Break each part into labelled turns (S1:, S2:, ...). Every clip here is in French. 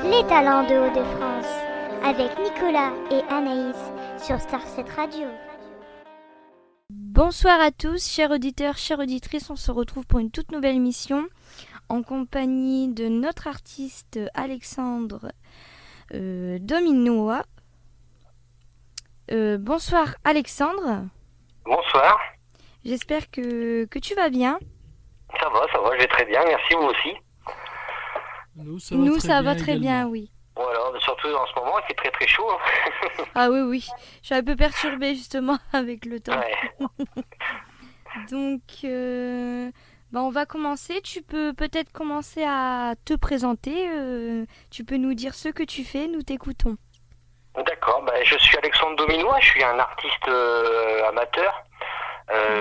S1: Les talents de Hauts-de-France avec Nicolas et Anaïs sur Star 7 Radio.
S2: Bonsoir à tous, chers auditeurs, chères auditrices, on se retrouve pour une toute nouvelle émission en compagnie de notre artiste Alexandre Dominoa. Bonsoir Alexandre.
S3: Bonsoir.
S2: J'espère que tu vas bien.
S3: Ça va, je vais très bien, merci, vous aussi.
S2: Nous, ça va très bien, oui.
S3: Voilà, surtout en ce moment, il fait très très chaud. Hein.
S2: Ah oui, je suis un peu perturbée justement avec le temps.
S3: Ouais.
S2: Donc, on va commencer. Tu peux peut-être commencer à te présenter. Tu peux nous dire ce que tu fais, nous t'écoutons.
S3: D'accord, je suis Alexandre Dominois, je suis un artiste amateur.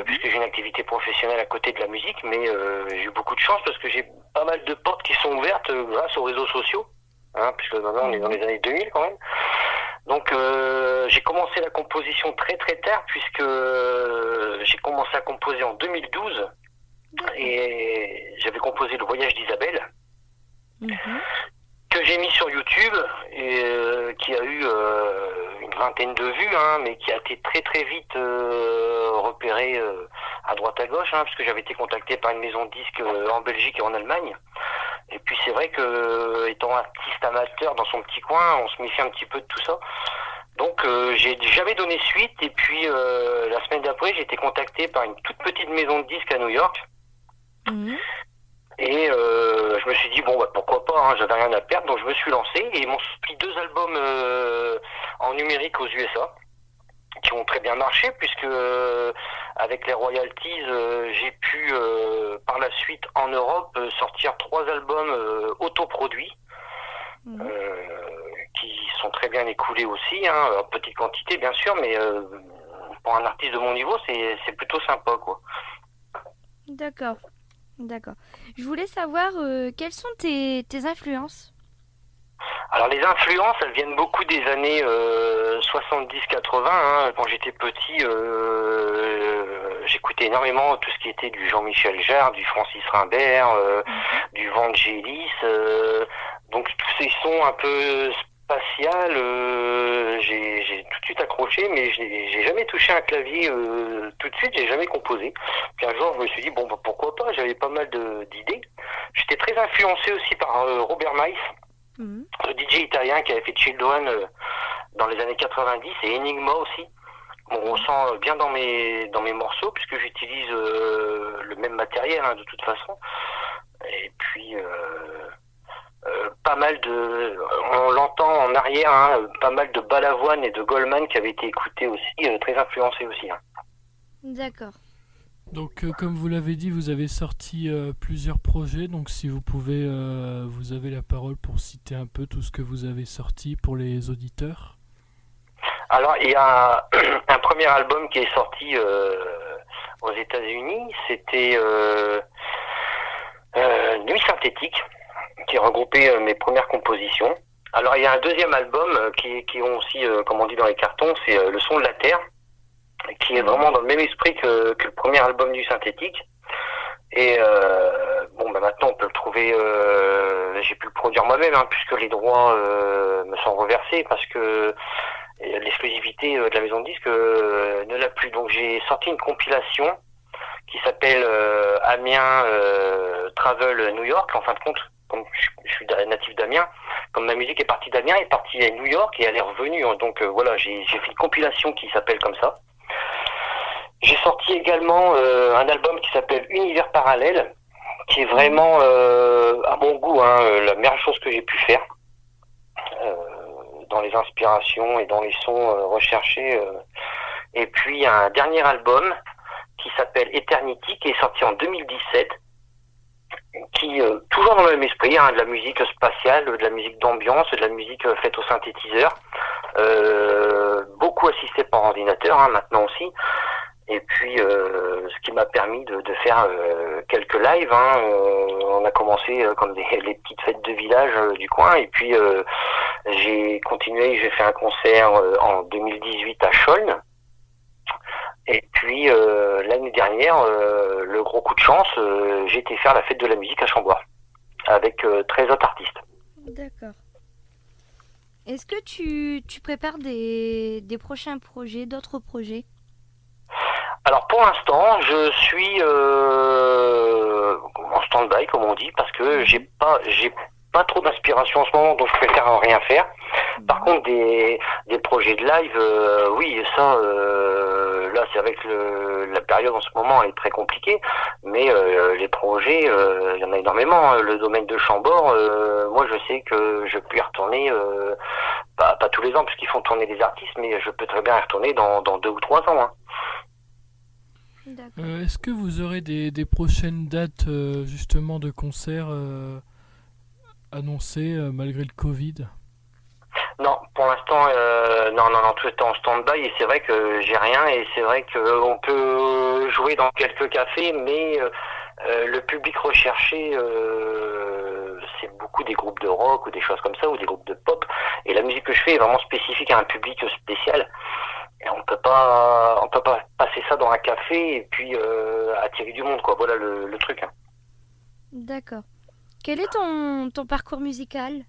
S3: Puisque j'ai une activité professionnelle à côté de la musique, mais j'ai eu beaucoup de chance parce que j'ai pas mal de portes qui sont ouvertes grâce aux réseaux sociaux, hein, puisque maintenant on est dans les années 2000 quand même. Donc j'ai commencé la composition très très tard, puisque j'ai commencé à composer en 2012 et j'avais composé Le Voyage d'Isabelle, que j'ai mis sur YouTube et qui a eu une vingtaine de vues, hein, mais qui a été très très vite repéré à droite à gauche, hein, parce que j'avais été contacté par une maison de disques en Belgique et en Allemagne. Et puis c'est vrai que étant artiste amateur dans son petit coin, on se méfie un petit peu de tout ça. Donc j'ai jamais donné suite, et puis la semaine d'après j'ai été contacté par une toute petite maison de disques à New York. Et je me suis dit pourquoi pas, hein, j'avais rien à perdre, donc je me suis lancé et ils m'ont sorti 2 albums en numérique aux USA qui ont très bien marché, puisque avec les royalties j'ai pu par la suite en Europe sortir 3 albums autoproduits qui sont très bien écoulés aussi, hein, en petite quantité bien sûr, mais pour un artiste de mon niveau c'est plutôt sympa, quoi.
S2: D'accord. Je voulais savoir quelles sont tes influences.
S3: Alors les influences, elles viennent beaucoup des années 70-80. Hein. Quand j'étais petit, j'écoutais énormément tout ce qui était du Jean-Michel Jarre, du Francis Rimbert, du Vangelis. Donc tous ces sons un peu spatial, j'ai tout de suite accroché, mais j'ai jamais touché un clavier tout de suite, j'ai jamais composé. Puis un jour je me suis dit pourquoi pas, j'avais pas mal d'idées. J'étais très influencé aussi par Robert Miles, le DJ italien qui avait fait Children dans les années 90, et Enigma aussi. On ressent bien dans mes morceaux, puisque j'utilise le même matériel, hein, de toute façon. Et puis pas mal on l'entend en arrière, hein, pas mal de Balavoine et de Goldman qui avaient été écoutés aussi, très influencés aussi. Hein.
S2: D'accord.
S4: Donc comme vous l'avez dit, vous avez sorti plusieurs projets, donc si vous pouvez, vous avez la parole pour citer un peu tout ce que vous avez sorti pour les auditeurs.
S3: Alors il y a un premier album qui est sorti aux États-Unis, c'était Nuit synthétique, qui regroupait mes premières compositions. Alors il y a un deuxième album qui ont aussi, comme on dit dans les cartons, c'est Le son de la terre, qui est vraiment dans le même esprit que le premier album du synthétique. Et maintenant on peut le trouver, j'ai pu le produire moi-même, hein, puisque les droits me sont reversés, parce que l'exclusivité de la maison de disques ne l'a plus. Donc j'ai sorti une compilation qui s'appelle Amiens Travel New York. En fin de compte, comme je suis natif d'Amiens, comme ma musique est partie d'Amiens, elle est partie à New York et elle est revenue. Donc j'ai fait une compilation qui s'appelle comme ça. J'ai sorti également un album qui s'appelle Univers Parallèle, qui est vraiment, à mon goût, hein, la meilleure chose que j'ai pu faire dans les inspirations et dans les sons recherchés. Et puis un dernier album qui s'appelle Eternity, qui est sorti en 2017, qui, toujours dans le même esprit, hein, de la musique spatiale, de la musique d'ambiance, de la musique faite au synthétiseur, beaucoup assisté par ordinateur, hein, maintenant aussi. Et puis ce qui m'a permis de faire quelques lives, hein. On a commencé comme les petites fêtes de village du coin, et puis j'ai continué, j'ai fait un concert en 2018 à Chaulnes. Et puis l'année dernière, le gros coup de chance, j'ai été faire la fête de la musique à Chambois avec 13 autres artistes.
S2: D'accord. Est-ce que tu prépares des prochains projets, d'autres projets?
S3: Alors pour l'instant, je suis en stand-by comme on dit parce que j'ai pas trop d'inspiration en ce moment, donc je préfère rien faire. Par contre, des projets de live, oui, ça, là, c'est avec la période en ce moment, elle est très compliquée, mais les projets, il y en a énormément, hein. Le domaine de Chambord, moi, je sais que je peux y retourner, pas tous les ans, puisqu'ils font tourner des artistes, mais je peux très bien y retourner dans 2 ou 3 ans, hein.
S2: D'accord.
S4: Est-ce que vous aurez des prochaines dates justement de concerts annoncées malgré le Covid?
S3: Non, pour l'instant, non, tout est en stand-by et c'est vrai que j'ai rien et c'est vrai qu'on peut jouer dans quelques cafés, mais le public recherché, c'est beaucoup des groupes de rock ou des choses comme ça ou des groupes de pop. Et la musique que je fais est vraiment spécifique à un public spécial. Et on peut pas passer ça dans un café et puis attirer du monde, quoi. Voilà le truc, hein.
S2: D'accord. Quel est ton parcours musical?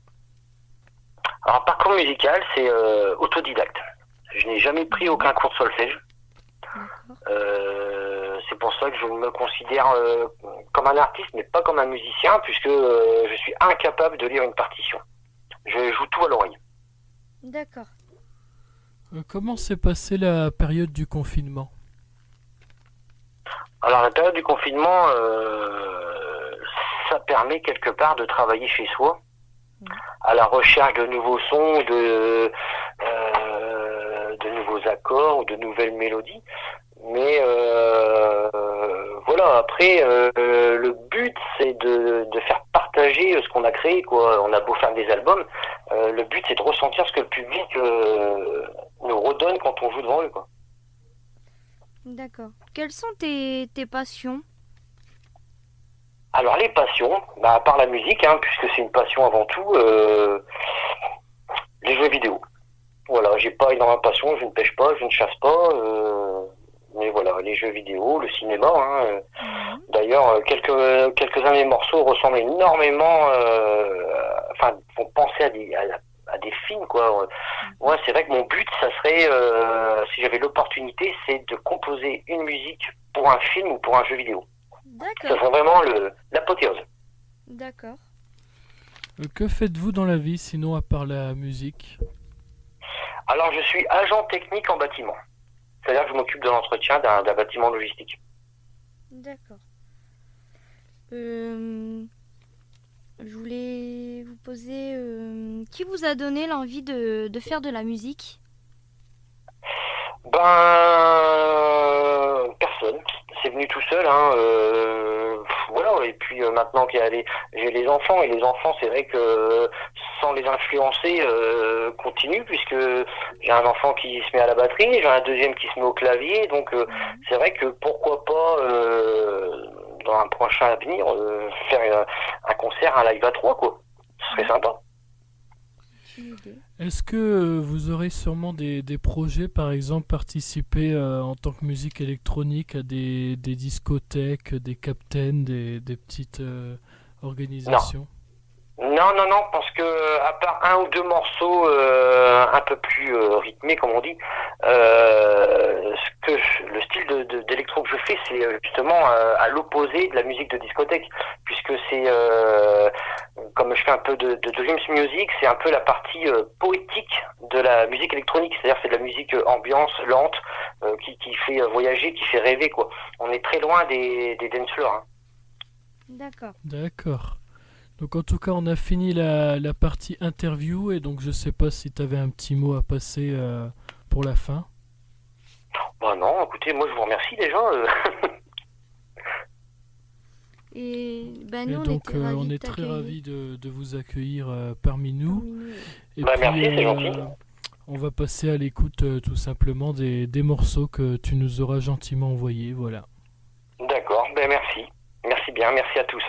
S3: Alors, parcours musical, c'est autodidacte. Je n'ai jamais pris aucun cours de solfège.
S2: D'accord.
S3: C'est pour ça que je me considère comme un artiste, mais pas comme un musicien, puisque je suis incapable de lire une partition. Je joue tout à l'oreille.
S2: D'accord.
S4: Comment s'est passée la période du confinement?
S3: Alors, la période du confinement, ça permet quelque part de travailler chez soi, à la recherche de nouveaux sons, de nouveaux accords ou de nouvelles mélodies. Mais voilà, après, le but, c'est de faire partager ce qu'on a créé, quoi. On a beau faire des albums, le but, c'est de ressentir ce que le public nous redonne quand on joue devant eux, quoi.
S2: D'accord. Quelles sont tes passions?
S3: Alors, les passions, à part la musique, hein, puisque c'est une passion avant tout, les jeux vidéo. Voilà, j'ai pas énormément de passion, je ne pêche pas, je ne chasse pas, mais voilà, les jeux vidéo, le cinéma, hein. D'ailleurs, quelques-uns de mes morceaux ressemblent énormément, enfin, font penser à des films, quoi. Moi, c'est vrai que mon but, ça serait, si j'avais l'opportunité, c'est de composer une musique pour un film ou pour un jeu vidéo. Ça
S2: D'accord.
S3: serait vraiment l'apothéose.
S2: D'accord.
S4: Que faites-vous dans la vie sinon à part la musique?
S3: Alors, je suis agent technique en bâtiment. C'est-à-dire que je m'occupe de l'entretien d'un bâtiment logistique.
S2: D'accord. Je voulais vous poser qui vous a donné l'envie de faire de la musique?
S3: Personne. C'est venu tout seul, hein. Voilà. Et puis maintenant j'ai les enfants, et les enfants, c'est vrai que sans les influencer, continue, puisque j'ai un enfant qui se met à la batterie, j'ai un deuxième qui se met au clavier, donc c'est vrai que pourquoi pas dans un prochain avenir faire un concert, un live à 3, quoi. Ce serait sympa.
S4: Est-ce que vous aurez sûrement des projets, par exemple, participer en tant que musique électronique à des discothèques, des captains, des petites organisations?
S3: Non, parce que à part un ou deux morceaux un peu plus rythmés, comme on dit, le style d'électro que je fais, c'est justement à l'opposé de la musique de discothèque, puisque c'est comme je fais un peu de dreams music, c'est un peu la partie poétique de la musique électronique, c'est-à-dire c'est de la musique ambiance lente qui fait voyager, qui fait rêver, quoi. On est très loin des dance floors, hein.
S2: D'accord.
S4: D'accord. Donc en tout cas, on a fini la partie interview, et donc je sais pas si tu avais un petit mot à passer pour la fin.
S3: Bah non, écoutez, moi je vous remercie déjà.
S2: Et
S4: Et
S2: nous,
S4: donc
S2: on
S4: on
S2: était
S4: est très
S2: ravis
S4: ravis de vous accueillir parmi nous. Et
S3: Bah,
S4: puis
S3: merci, c'est gentil.
S4: on va passer à l'écoute tout simplement des morceaux que tu nous auras gentiment envoyés. Voilà.
S3: D'accord, ben merci. Merci bien, merci à tous.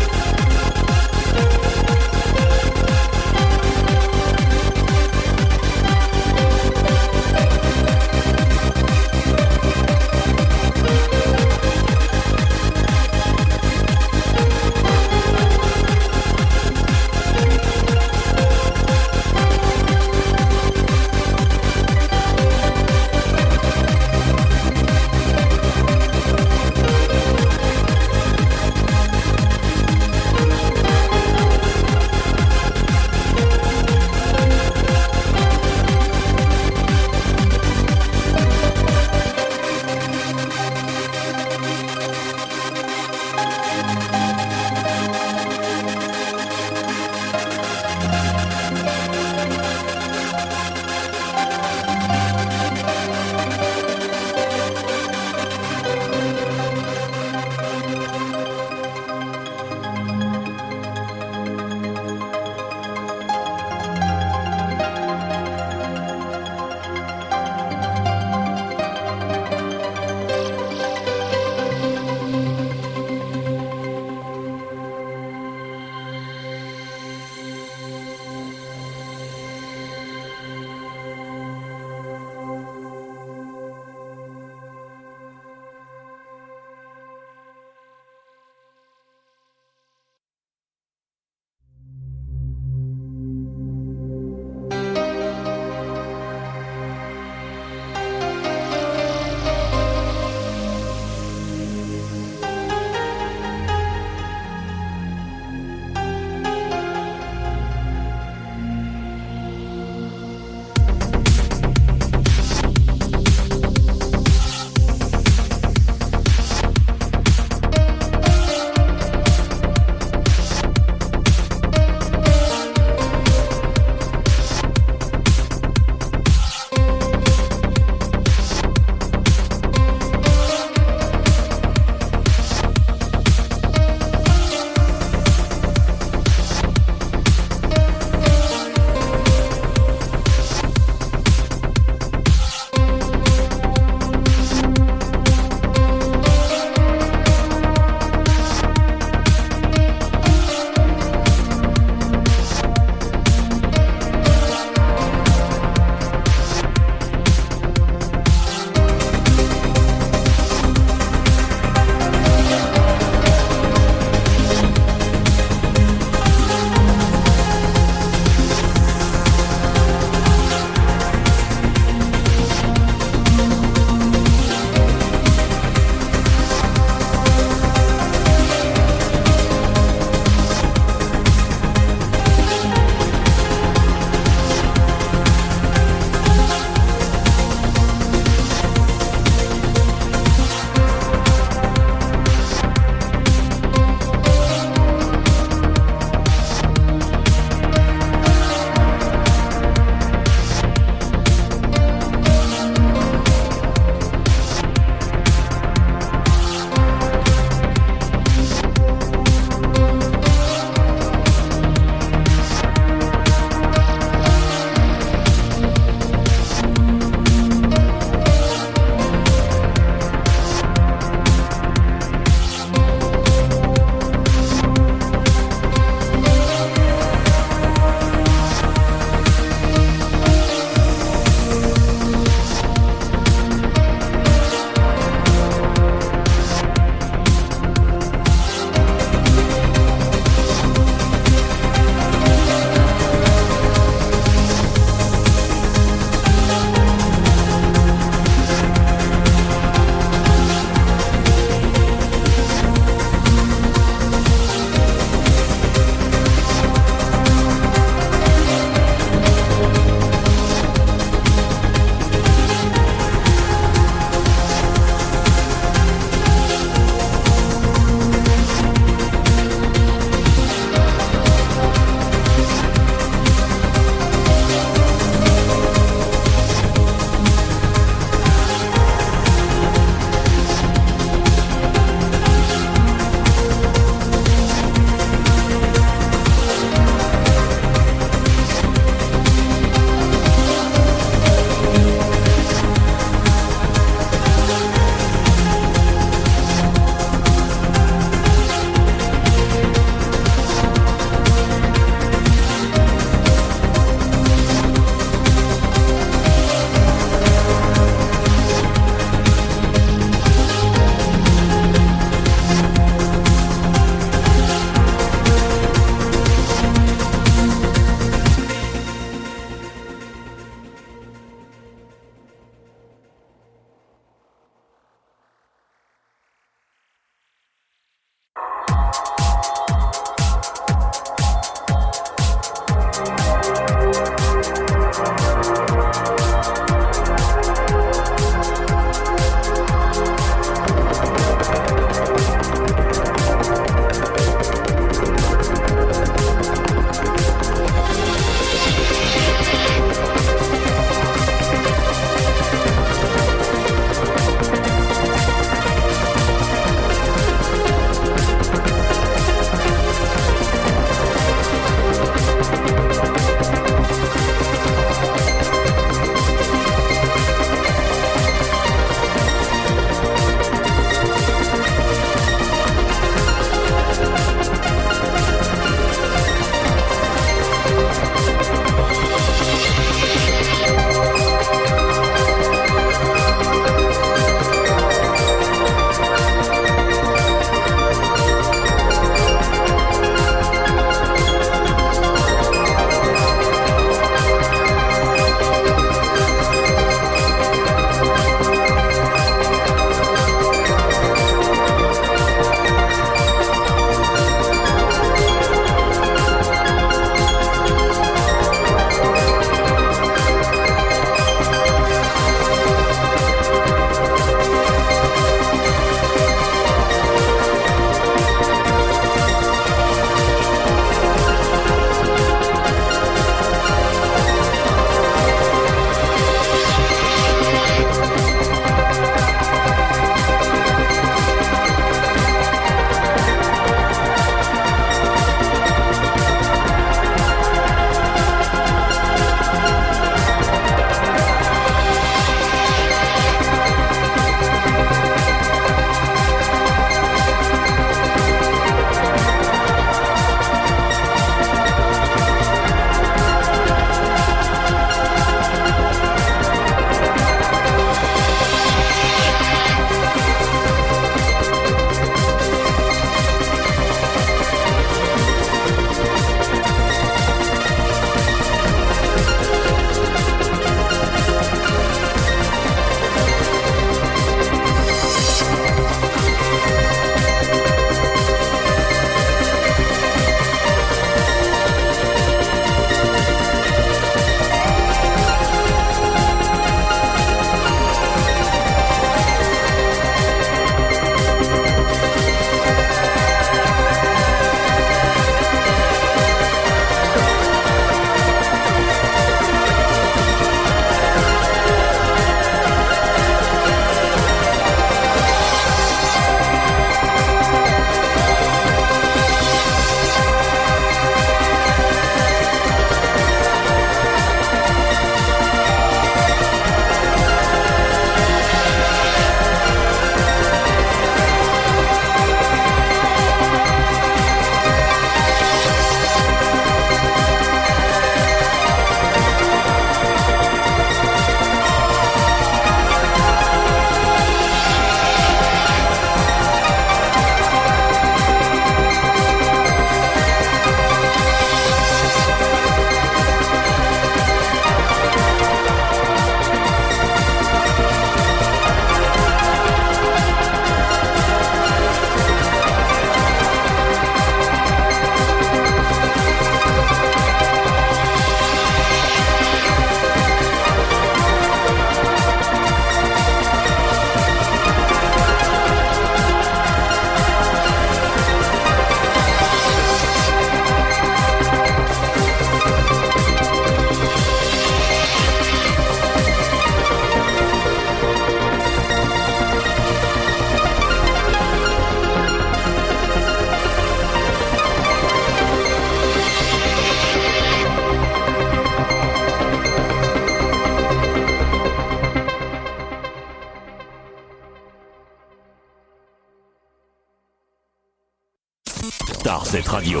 S5: Starset Radio.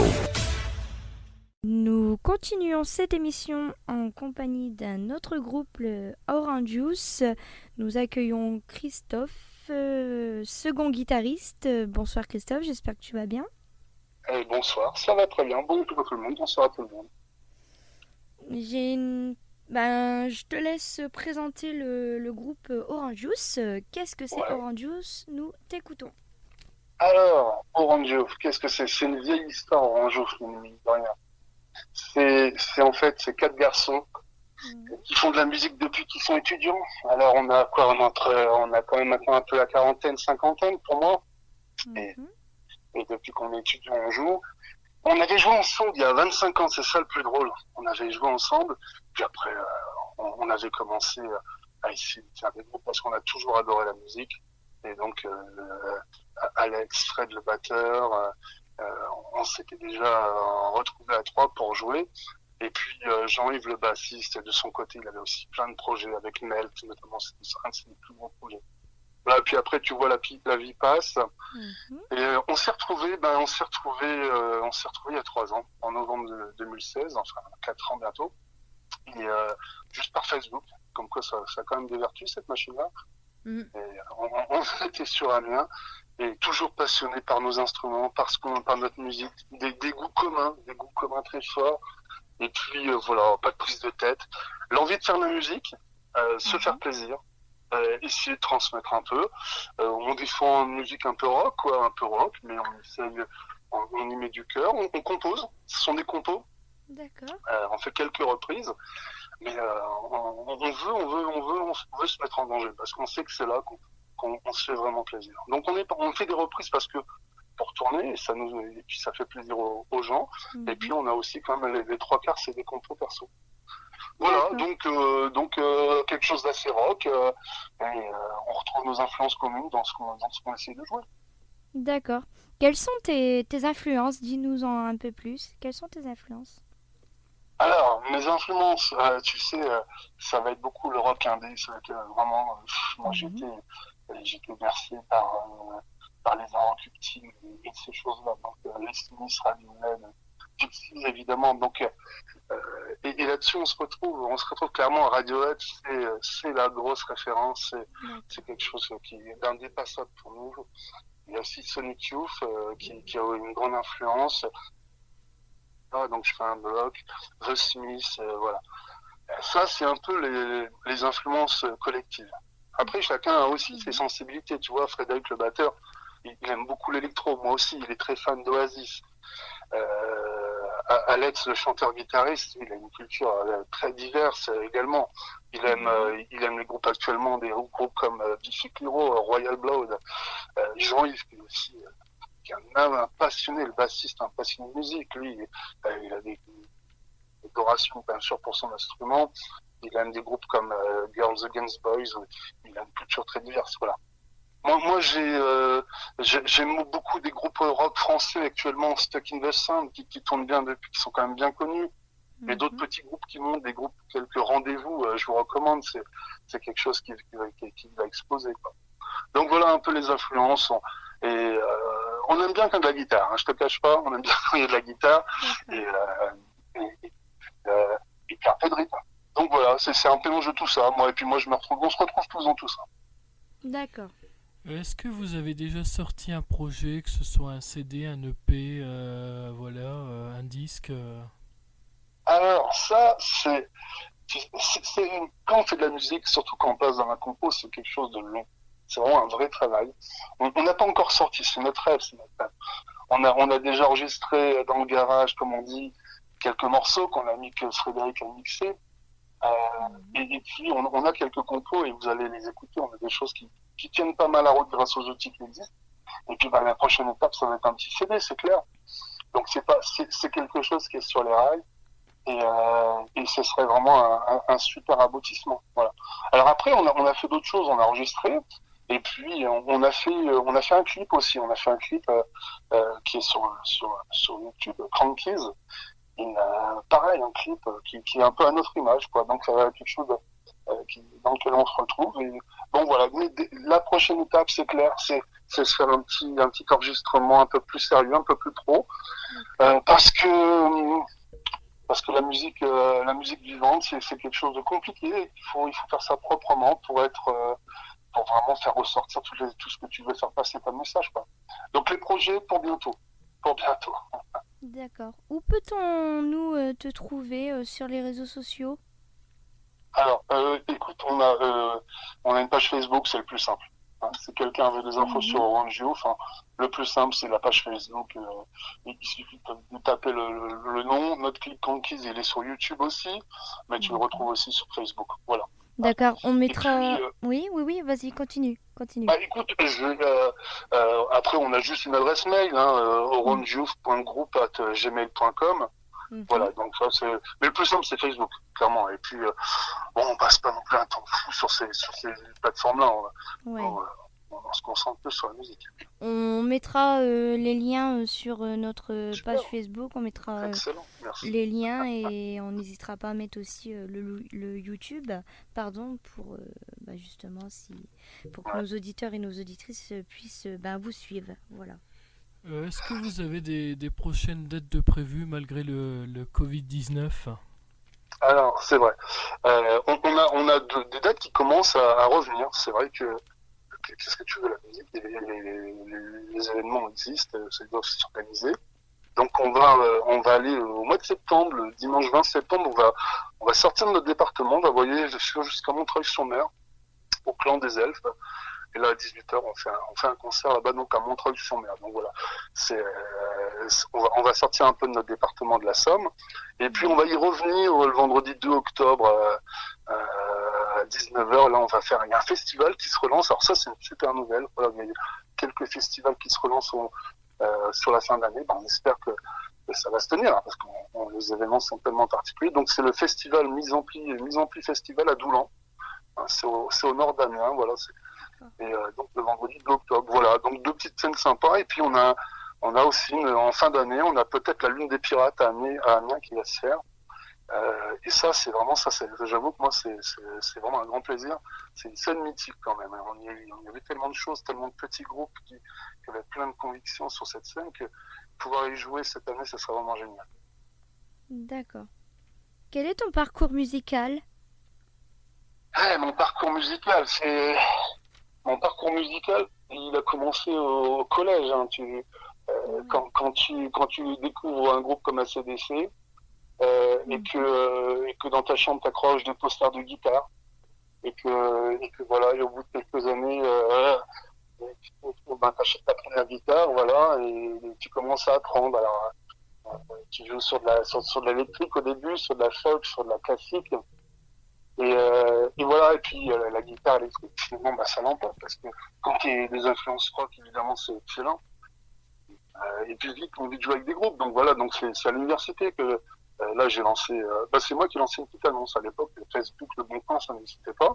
S2: Nous continuons cette émission en compagnie d'un autre groupe, le Orange Juice. Nous accueillons Christophe, second guitariste. Bonsoir Christophe, j'espère que tu vas bien.
S6: Bonsoir, ça va très bien. Bonjour à tout le monde, bonsoir à tout le monde.
S2: Je te laisse présenter le groupe Orange Juice. Qu'est-ce que c'est Orange Juice? Nous t'écoutons.
S6: Alors, Orange Juice, qu'est-ce que c'est? C'est une vieille histoire, Orange Juice, mine de rien. C'est en fait, c'est 4 garçons qui font de la musique depuis qu'ils sont étudiants. Alors on a quand même maintenant un peu la quarantaine, cinquantaine pour moi. Et depuis qu'on est étudiant, on joue. On avait joué ensemble il y a 25 ans, c'est ça le plus drôle. On avait joué ensemble, puis après on avait commencé à essayer de faire des groupes parce qu'on a toujours adoré la musique. Et donc Alex, Fred le batteur, on s'était déjà retrouvés à 3 pour jouer. Et puis Jean-Yves le bassiste, de son côté, il avait aussi plein de projets avec Melt, notamment c'était un de ses plus gros projets. Voilà, puis après tu vois la vie passe. Et on s'est retrouvés il y a 3 ans, en novembre 2016, enfin 4 ans bientôt. Et juste par Facebook, comme quoi ça a quand même des vertus cette machine-là. Et on était sur Amiens et toujours passionnés par nos instruments, par notre musique, des goûts communs très forts. Et puis voilà, pas de prise de tête, l'envie de faire de la musique, se faire plaisir, essayer de transmettre un peu. On défend une musique un peu rock, mais on y met du cœur. On compose, ce sont des compos.
S2: D'accord.
S6: On fait quelques reprises, mais on veut se mettre en danger parce qu'on sait que c'est là qu'on se fait vraiment plaisir. Donc on fait des reprises parce que pour tourner, et puis ça fait plaisir aux gens. Et puis on a aussi quand même les 3 quarts, c'est des compos perso. Voilà, donc quelque chose d'assez rock, et on retrouve nos influences communes dans ce qu'on essaie de jouer.
S2: D'accord. Quelles sont tes influences? Dis-nous-en un peu plus. Quelles sont tes influences?
S6: Alors, mes influences, tu sais, ça va être beaucoup le rock indé. Ça va être vraiment... moi, j'étais bercé par les Aerocultives et ces choses-là. Donc, les Smiths, Radiohead, Gypsy, évidemment. Donc, et là-dessus, on se retrouve clairement. Radiohead, c'est la grosse référence. C'est quelque chose qui est indépassable pour nous. Il y a aussi Sonic Youth, qui a une grande influence. Donc je fais un bloc, The Smith, voilà. Ça, c'est un peu les influences collectives. Après, chacun a aussi ses sensibilités. Tu vois, Frédéric le batteur, il aime beaucoup l'électro. Moi aussi, il est très fan d'Oasis. Alex, le chanteur-guitariste, il a une culture très diverse également. Il aime les groupes actuellement, des groupes comme Biffy Clyro, Royal Blood. Jean-Yves, qui est aussi... un passionné, le bassiste, un passionné de musique. Lui, il a des adorations, bien sûr, pour son instrument. Il aime des groupes comme Girls Against Boys. Il a une culture très diverse, voilà. Moi, j'aime beaucoup des groupes rock français actuellement, Stuck in the Sound, qui tournent bien depuis, qui sont quand même bien connus. Et d'autres petits groupes qui montent, des groupes, quelques rendez-vous, je vous recommande, c'est quelque chose qui va exploser, quoi. Donc voilà un peu les influences. Et on aime bien quand il y a de la guitare, hein, je te cache pas, on aime bien quand il y a de la guitare et qu'il y a un peu de rythme. Donc voilà, c'est un mélange de tout ça. On se retrouve tous dans tout ça.
S2: D'accord.
S4: Est-ce que vous avez déjà sorti un projet, que ce soit un CD, un EP, un disque
S6: Alors ça, c'est quand on fait de la musique, surtout quand on passe dans la compo, c'est quelque chose de long. C'est vraiment un vrai travail. On n'a pas encore sorti, c'est notre rêve. On a déjà enregistré dans le garage, comme on dit, quelques morceaux que Frédéric a mixés. Et puis on a quelques compos et vous allez les écouter. On a des choses qui tiennent pas mal la route grâce aux outils qui existent. Et puis la prochaine étape, ça va être un petit CD, c'est clair. Donc c'est quelque chose qui est sur les rails. Et ce serait vraiment un super aboutissement. Voilà. Alors après, on a fait d'autres choses, on a enregistré. Et puis on a fait un clip aussi. On a fait un clip qui est sur YouTube, Crankies. Et pareil, un clip qui est un peu à notre image, quoi. Donc ça va être quelque chose dans lequel on se retrouve. Et bon voilà. Mais la prochaine étape, c'est clair, c'est c'est se faire un petit enregistrement un peu plus sérieux, un peu plus pro, parce que la musique vivante, c'est quelque chose de compliqué. Il faut faire ça proprement pour vraiment faire ressortir tout ce que tu veux faire passer comme message, quoi. Donc les projets pour bientôt.
S2: D'accord. Où peut-on te trouver sur les réseaux sociaux?
S6: Alors, écoute, on a une page Facebook, c'est le plus simple. Hein. Si quelqu'un veut des infos sur Orange Youth, le plus simple, c'est la page Facebook. Il suffit de taper le nom. Notre clip conquise, il est sur YouTube aussi, mais tu le retrouves aussi sur Facebook. Voilà.
S2: D'accord, on mettra...
S6: Puis,
S2: oui, vas-y, continue.
S6: Bah, écoute, après, on a juste une adresse mail, orangeyouth.group@gmail.com. Voilà, donc ça c'est. Mais le plus simple c'est Facebook, clairement. Et puis on passe pas non plus un temps fou sur ces plateformes-là. On se concentre plus sur la musique.
S2: On mettra les liens sur notre page Facebook. On mettra les liens et on n'hésitera pas à mettre aussi le YouTube, pour justement pour que nos auditeurs et nos auditrices puissent vous suivre. Voilà.
S4: Est-ce que vous avez des prochaines dates de prévues malgré le Covid-19 ?
S6: Alors, c'est vrai. On a des dates qui commencent à revenir. C'est vrai que qu'est-ce que tu veux, la musique, les événements existent, ça doit s'organiser. Donc on va aller au mois de septembre, le dimanche 20 septembre, on va sortir de notre département, on va voyager jusqu'à Montreuil-sur-Mer, au Clan des Elfes. Et là, à 18h, on fait un concert là-bas, donc à Montreuil-sur-Mer. Donc voilà, on va sortir un peu de notre département de la Somme. Et puis, on va y revenir le vendredi 2 octobre à 19h. Là, il y a un festival qui se relance. Alors ça, c'est une super nouvelle. Voilà, il y a quelques festivals qui se relancent sur la fin d'année. On espère que ça va se tenir, hein, parce que les événements sont tellement particuliers. Donc, c'est le festival Mise en Pli Festival à Doulan. Hein, c'est au nord d'Amiens, voilà. Et donc le vendredi 2 octobre, voilà, donc 2 petites scènes sympas. Et puis on a aussi en fin d'année, on a peut-être la Lune des Pirates à Amiens qui va se faire. Et ça, j'avoue que moi c'est vraiment un grand plaisir. C'est une scène mythique quand même. Hein. Il y avait tellement de choses, tellement de petits groupes qui avaient plein de convictions sur cette scène que pouvoir y jouer cette année, ça serait vraiment génial.
S2: D'accord. Quel est ton parcours musical ?
S6: Mon parcours musical, il a commencé au collège. Hein. Quand tu découvres un groupe comme AC/DC et que dans ta chambre t'accroches des posters de guitare et que voilà, et au bout de quelques années t'achètes ta première guitare, voilà, et tu commences à apprendre. Alors tu joues sur de l'électrique au début, sur de la folk, sur de la classique. Et voilà, et puis la guitare électrique, finalement, ça l'emporte, parce que quand il y a des influences rock, évidemment, c'est excellent. Et puis vite, on envie de jouer avec des groupes, donc voilà, donc c'est à l'université que là j'ai lancé, c'est moi qui ai lancé une petite annonce à l'époque, Facebook, le Bon Coin, ça n'existait pas.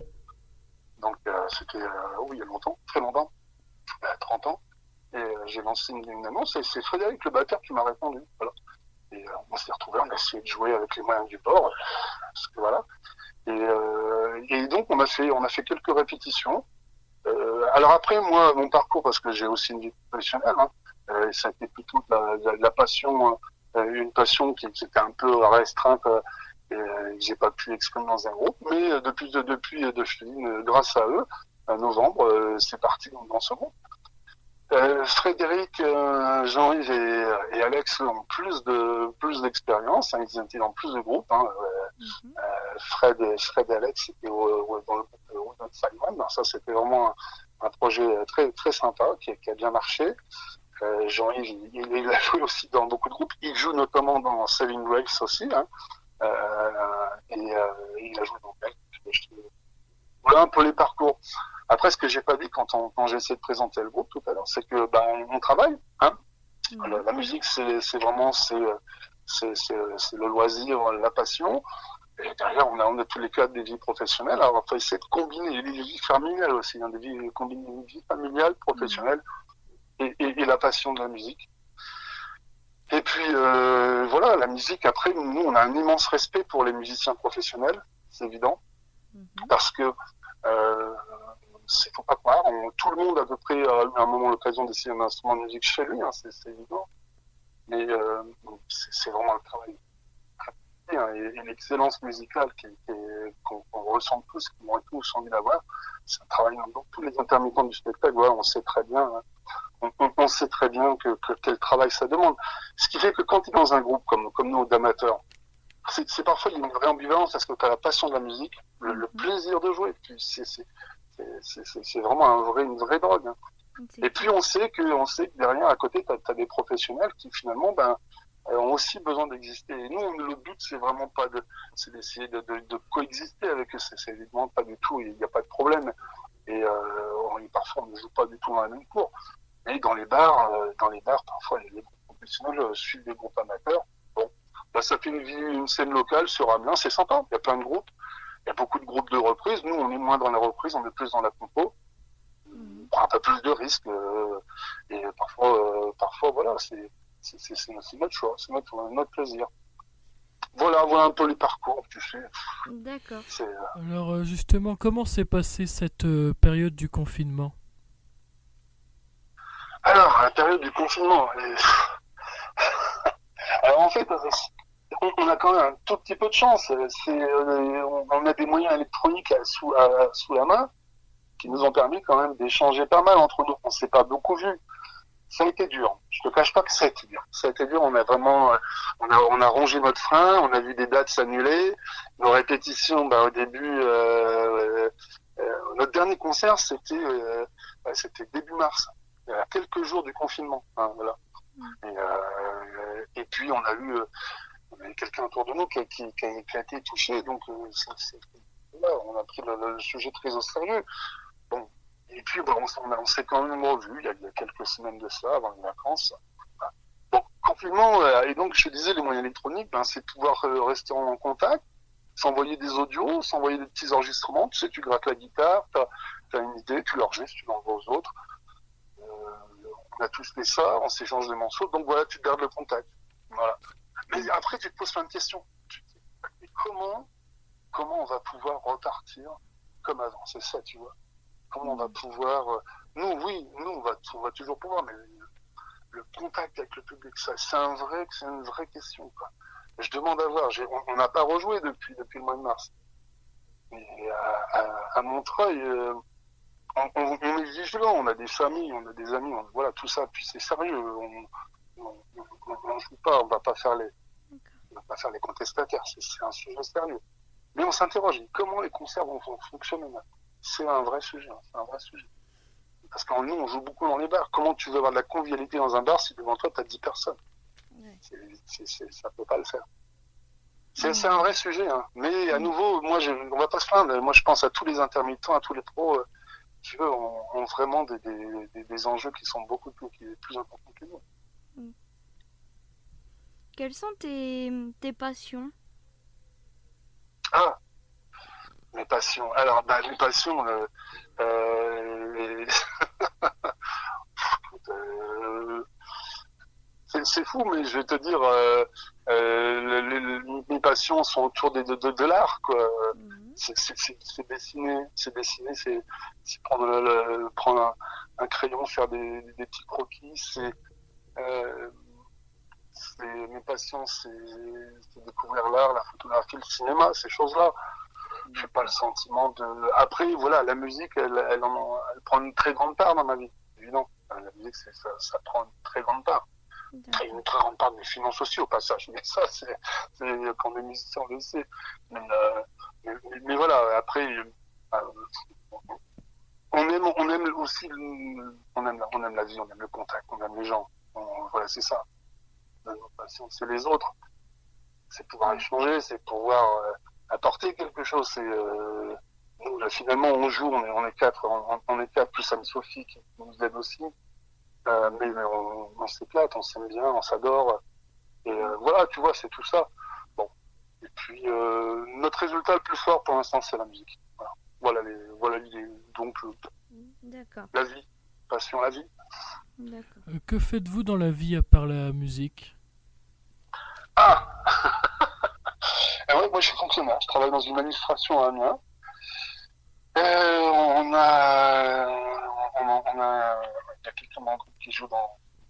S6: Donc c'était, il y a longtemps, très longtemps, 30 ans, et j'ai lancé une annonce, et c'est Frédéric le batteur qui m'a répondu, voilà. Et on s'est retrouvés, on a essayé de jouer avec les moyens du bord, parce que voilà. Et donc on a fait quelques répétitions. Alors après moi mon parcours, parce que j'ai aussi une vie professionnelle, hein, ça a été plutôt de la passion, une passion qui était un peu restreinte et j'ai pas pu exprimer dans un groupe, mais depuis grâce à eux, en novembre, c'est parti dans ce groupe. Frédéric, Jean-Yves et Alex ont plus d'expérience, hein, ils étaient dans plus de groupes. Hein, Fred et Alex étaient dans le groupe de Woodland Simon. Ça, c'était vraiment un projet très très sympa qui a bien marché. Jean-Yves, il a joué aussi dans beaucoup de groupes. Il joue notamment dans Saving Grace aussi, hein, et il a joué dans Belle. Voilà un peu les parcours. Après, ce que j'ai pas dit quand j'ai essayé de présenter le groupe tout à l'heure, c'est que on travaille. Hein. La musique, c'est vraiment le loisir, la passion. Et derrière, on a tous les cadres des vies professionnelles. Alors, il faut essayer de combiner les vies familiales aussi, hein, combiner les vies familiales, professionnelles et la passion de la musique. Et puis, voilà, la musique, après, nous, on a un immense respect pour les musiciens professionnels, c'est évident. Parce que faut pas croire. Tout le monde à peu près a eu à un moment l'occasion d'essayer un instrument de musique chez lui, hein, c'est évident. Mais c'est vraiment le travail. Et l'excellence musicale qu'on ressent tous, qu'on a tous envie d'avoir, c'est un travail dans tous les intermittents du spectacle. Voilà, on sait très bien, on sait très bien quel travail ça demande. Ce qui fait que quand tu es dans un groupe comme nous d'amateurs, c'est parfois il y a une vraie ambivalence parce que tu as la passion de la musique, le plaisir de jouer. Puis c'est vraiment une vraie drogue. Hein. Et puis on sait que derrière, à côté, tu as des professionnels qui finalement ont aussi besoin d'exister. Et nous, le but, c'est vraiment pas c'est d'essayer de coexister avec eux. C'est évidemment pas du tout, il n'y a pas de problème. Et parfois, on ne joue pas du tout dans la même cour. Mais dans les bars, parfois, les groupes professionnels suivent des groupes amateurs. Bon, là, ça fait une scène locale sur Amiens, c'est sympa. Il y a plein de groupes. Il y a beaucoup de groupes de reprises. Nous, on est moins dans la reprise, on est plus dans la compo. On prend un peu plus de risques. Et parfois, voilà, c'est notre choix, c'est notre plaisir. Voilà un peu les parcours, tu sais.
S2: D'accord.
S4: Alors justement, comment s'est passée cette période du confinement?
S6: Alors, la période du confinement, alors en fait, on a quand même un tout petit peu de chance. On a des moyens électroniques sous la main qui nous ont permis quand même d'échanger pas mal entre nous. On s'est pas beaucoup vus. Ça a été dur. Je te cache pas que ça a été dur. Ça a été dur. On a vraiment, on a rongé notre frein. On a vu des dates s'annuler. Nos répétitions, au début, notre dernier concert, c'était début mars. Il y a quelques jours du confinement. Hein, voilà. Et puis on a eu quelqu'un autour de nous qui a été touché. Donc on a pris le sujet très au sérieux. Bon. Et puis, on s'est quand même revu il y a quelques semaines de ça, avant les vacances. Bon, confinement, et donc, je disais, les moyens électroniques, c'est pouvoir rester en contact, s'envoyer des audios, s'envoyer des petits enregistrements. Tu sais, tu grattes la guitare, t'as une idée, tu l'enregistres, tu l'envoies aux autres. On a tous fait ça, on s'échange des morceaux. Donc voilà, tu gardes le contact. Voilà. Mais après, tu te poses plein de questions. Tu te dis, mais comment on va pouvoir repartir comme avant? C'est ça, tu vois. Comment on va pouvoir... Nous, on va toujours pouvoir, mais le contact avec le public, c'est une vraie question, quoi. Je demande à voir. On n'a pas rejoué depuis le mois de mars. Et à Montreuil, on est vigilant, on a des familles, on a des amis, voilà, tout ça. Puis c'est sérieux. On joue pas, on va pas faire les contestataires. C'est un sujet sérieux. Mais on s'interroge. Comment les concerts vont fonctionner maintenant? C'est un vrai sujet. Parce que nous, on joue beaucoup dans les bars. Comment tu veux avoir de la convivialité dans un bar si devant toi, tu as 10 personnes? Ça peut pas le faire. C'est un vrai sujet. Hein. Mais à nouveau, on va pas se plaindre. Moi, je pense à tous les intermittents, à tous les pros qui, eux, ont vraiment des enjeux qui sont beaucoup plus importants que nous.
S2: Quelles sont tes passions?
S6: Ah, mes passions. Alors, mes passions, c'est fou, mais je vais te dire, mes passions sont autour de l'art, quoi. C'est dessiner, c'est prendre un crayon, faire des petits croquis, mes passions, c'est découvrir l'art, la photographie, le cinéma, ces choses-là. J'ai pas le sentiment de... Après, voilà, la musique, elle prend une très grande part dans ma vie, évidemment. La musique, ça prend une très grande part. Et une très grande part de mes finances aussi, au passage. Mais ça, c'est quand on est musicien, on le sait. Mais voilà, après, on aime aussi, on aime la vie, on aime le contact, on aime les gens. Voilà, c'est ça. Notre passion, c'est les autres. C'est pouvoir échanger, c'est pouvoir apporter quelque chose. Nous, là, finalement, on joue, on est quatre, plus Anne-Sophie qui nous aide aussi. Mais on s'éclate, on s'aime bien, on s'adore. Et voilà, tu vois, c'est tout ça. Bon. Et puis, notre résultat le plus fort pour l'instant, c'est la musique. Voilà l'idée. Donc,
S2: D'accord.
S6: La vie. Passion, la vie.
S2: D'accord.
S4: Que faites-vous dans la vie à part la musique?
S6: Ah ouais, moi je suis fonctionnaire, je travaille dans une administration à Amiens. On a, il y a quelqu'un dans le groupe qui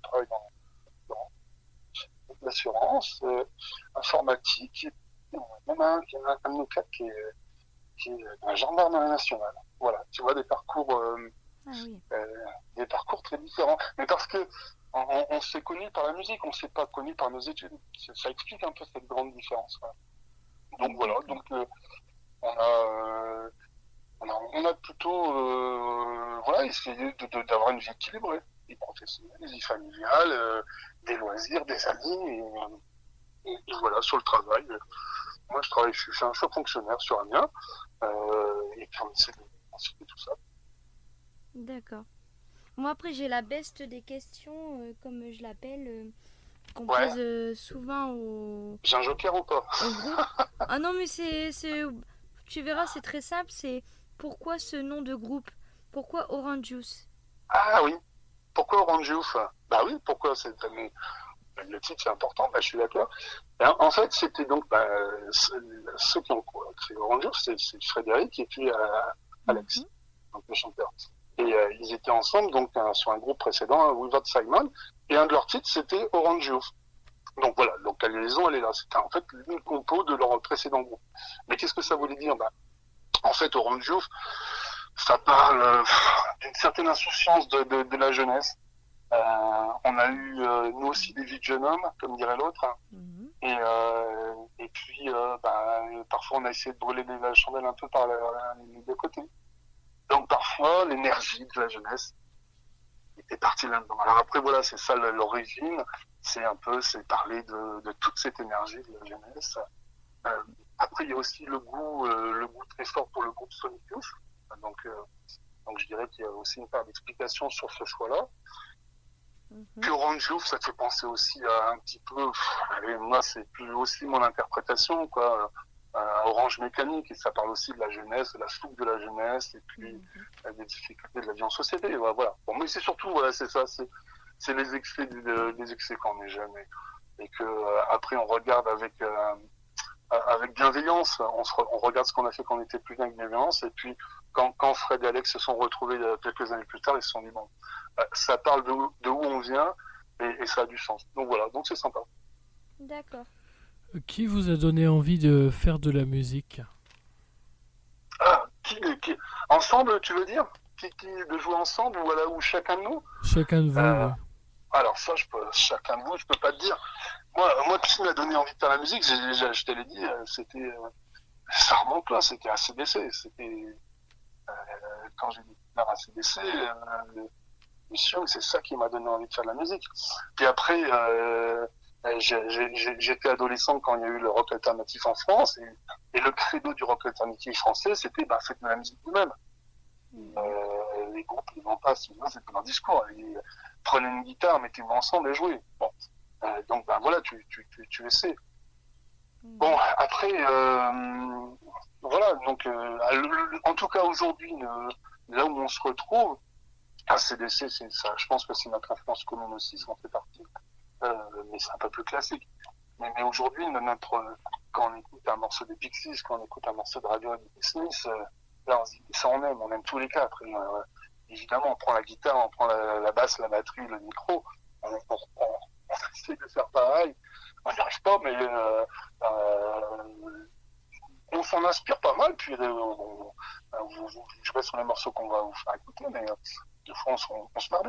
S6: travaille dans l'assurance, informatique, et même un de nos quatre qui est un gendarme national. Voilà, tu vois, des parcours très différents. Mais parce que on s'est connus par la musique, on s'est pas connus par nos études. Ça explique un peu cette grande différence. Voilà. Donc voilà, on a plutôt essayé d'avoir une vie équilibrée, vie professionnelle, vie familiale, des loisirs, des amis, et voilà, sur le travail. Moi, je suis un chef fonctionnaire sur Amiens, et puis on essaie de tout ça.
S2: D'accord. Moi, après, j'ai la beste des questions, comme je l'appelle, qu'on pose souvent au...
S6: J'ai un joker ou pas?
S2: Au groupe. Ah non, mais tu verras, c'est très simple, c'est pourquoi ce nom de groupe? Pourquoi Orange Juice?
S6: Ah oui, pourquoi Orange Juice? Bah oui, pourquoi le titre c'est important, je suis d'accord. En fait, c'était donc ceux qui ont créé Orange Juice, c'est Frédéric et puis Alex, donc le chanteur. Et ils étaient ensemble donc sur un groupe précédent, Without Simon, et un de leurs titres c'était Orange Juice. Donc voilà, donc la liaison elle est là. C'était en fait une compo de leur précédent groupe. Mais qu'est-ce que ça voulait dire? En fait, Orange Juice, ça parle d'une certaine insouciance de la jeunesse. On a eu nous aussi des vies de jeunes hommes, comme dirait l'autre. Et puis parfois on a essayé de brûler la chandelle un peu par les deux côtés. Donc parfois l'énergie de la jeunesse était partie là-dedans. Alors après voilà, c'est ça l'origine, c'est parler de toute cette énergie de la jeunesse. Après il y a aussi le goût très fort pour le groupe Sonic Youth. Donc je dirais qu'il y a aussi une part d'explication sur ce choix-là. Puis Orange Juice, ça te fait penser aussi à un petit peu, moi c'est plus aussi mon interprétation, quoi. Orange Mécanique, et ça parle aussi de la jeunesse, de la soupe de la jeunesse, et puis des difficultés de la vie en société. Voilà. Bon, mais c'est surtout, c'est ça, c'est les excès quand on est jeune, et que après on regarde avec bienveillance, on regarde ce qu'on a fait quand on était plus jeune avec bienveillance, et puis quand Fred et Alex se sont retrouvés quelques années plus tard, ils se sont dit bon, ça parle de où on vient, et ça a du sens. Donc voilà, donc c'est sympa.
S2: D'accord.
S4: Qui vous a donné envie de faire de la musique?
S6: Ensemble, tu veux dire de jouer ensemble, ou chacun de nous?
S4: Chacun de vous, oui.
S6: Alors ça, chacun de vous, je peux pas te dire. Moi, qui m'a donné envie de faire la musique, je te l'ai dit, ça remonte là, c'était ACDC. C'était quand j'ai découvert ACDC, c'est ça qui m'a donné envie de faire de la musique. Puis après, j'étais adolescent quand il y a eu le rock alternatif en France, et le credo du rock alternatif français, c'était faites de la musique vous-même. Les groupes, ils vont pas, sinon c'était leur discours. Prenez une guitare, mettez-vous ensemble et jouez. Bon. Donc voilà, tu essaies. Bon, après, voilà, donc en tout cas aujourd'hui, là où on se retrouve, ACDC, c'est ça, je pense que c'est notre influence commune aussi, ça en fait partie. Mais c'est un peu plus classique. Mais aujourd'hui, quand on écoute un morceau des Pixies, quand on écoute un morceau de Radiohead et des Smiths, là on se dit ça on aime tous les quatre. Évidemment, on prend la guitare, on prend la basse, la batterie, le micro, on essaie de faire pareil. On n'y arrive pas, mais on s'en inspire pas mal, puis je vais sur les morceaux qu'on va vous faire écouter, mais des fois on se marre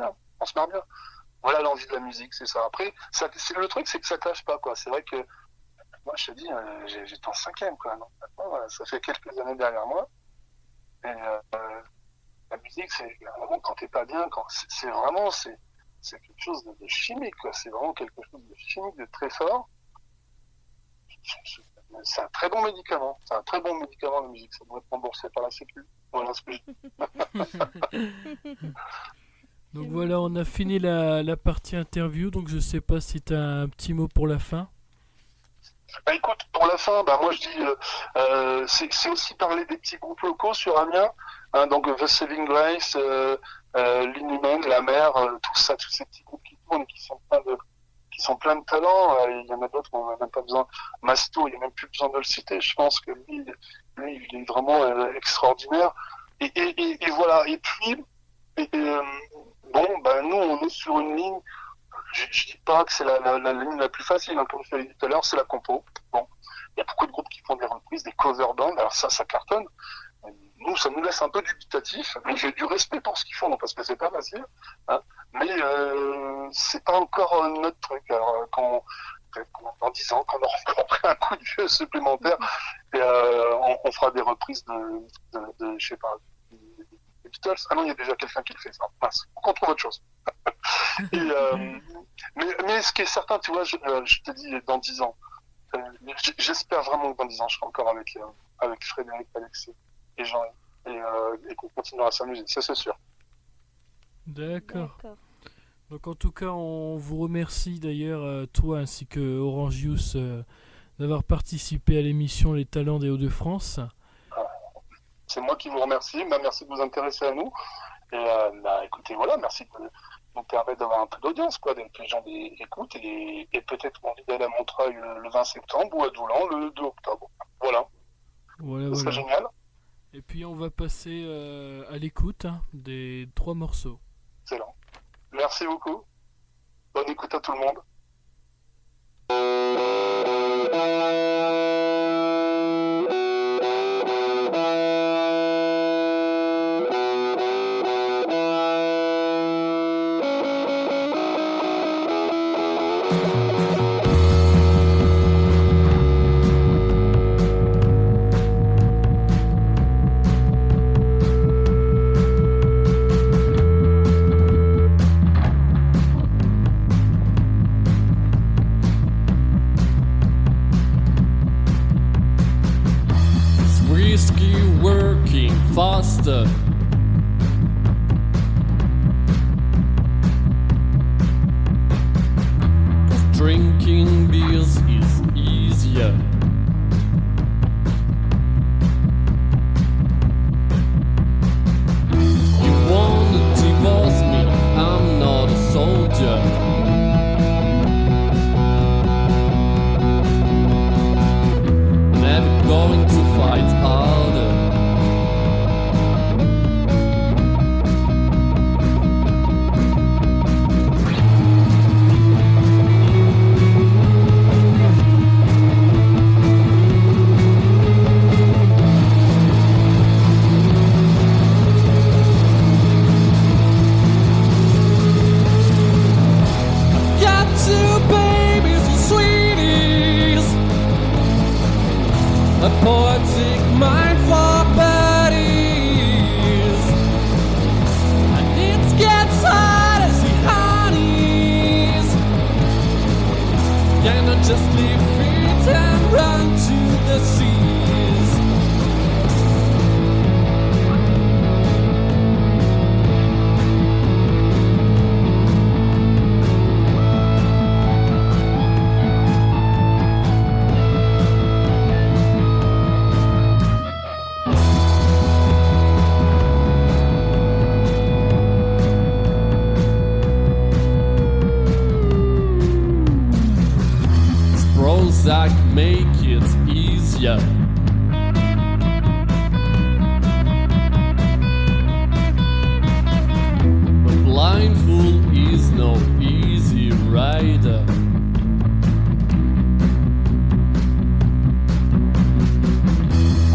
S6: bien. Voilà l'envie de la musique, c'est ça. Après, le truc, c'est que ça clashe pas, quoi. C'est vrai que moi, je te dis, j'étais en 5e, quoi. Donc, maintenant, ça fait quelques années derrière moi. Et la musique, c'est vraiment quand t'es pas bien, c'est vraiment quelque chose de chimique, quoi. C'est vraiment quelque chose de chimique, de très fort. C'est un très bon médicament. C'est un très bon médicament, la musique. Ça doit être remboursé par la Sécu. Voilà ce que je dis.
S4: Donc voilà, on a fini la partie interview, donc je sais pas si tu as un petit mot pour la fin.
S6: Écoute, pour la fin, moi je dis, c'est aussi parler des petits groupes locaux sur Amiens, donc The Saving Grace, l'Inhumaine, La Mer, tout ça, tous ces petits groupes qui tournent et qui sont pleins de talent. Il y en a d'autres, on n'a même pas besoin. Masto, il n'y a même plus besoin de le citer. Je pense que lui il est vraiment extraordinaire. Et voilà. Et puis, nous, on est sur une ligne. Je dis pas que c'est la ligne la plus facile, hein, comme je l'ai dit tout à l'heure, c'est la compo. Bon, il y a beaucoup de groupes qui font des reprises, des cover bands. Alors ça cartonne. Nous, ça nous laisse un peu dubitatif. J'ai du respect pour ce qu'ils font, parce que c'est pas facile. Hein, mais c'est pas encore notre truc. Alors, dans 10 ans, quand on aura encore pris un coup de vieux supplémentaire, et, on fera des reprises de je sais pas, des Beatles. Ah non, il y a déjà quelqu'un qui le fait ça. Mince, on trouve autre chose. Mais ce qui est certain, tu vois, je te dis, dans 10 ans, j'espère vraiment que dans 10 ans, je serai encore avec Frédéric, Alexis et Jean, et qu'on continuera à s'amuser, ça c'est sûr.
S4: D'accord. Donc en tout cas, on vous remercie d'ailleurs, toi ainsi que Orange Juice, d'avoir participé à l'émission Les Talents des Hauts-de-France.
S6: C'est moi qui vous remercie. Merci de vous intéresser à nous. Et écoutez, voilà, merci de nous permettre d'avoir un peu d'audience, que les gens écoutent et peut-être envie d'aller à Montreuil le 20 septembre ou à Doulan le 2 octobre. Voilà. Ce serait génial.
S4: Et puis on va passer à l'écoute des 3 morceaux.
S6: Excellent. Merci beaucoup. Bonne écoute à tout le monde.
S5: Faster. Drinking beers is easier. You wanna divorce me? I'm not a soldier. Never going to fight harder. A poetic mind for buddies, and it gets hot as the honeys. Can I just leave it and run to the seas? Prozac make it easier. But blindfold is no easy rider.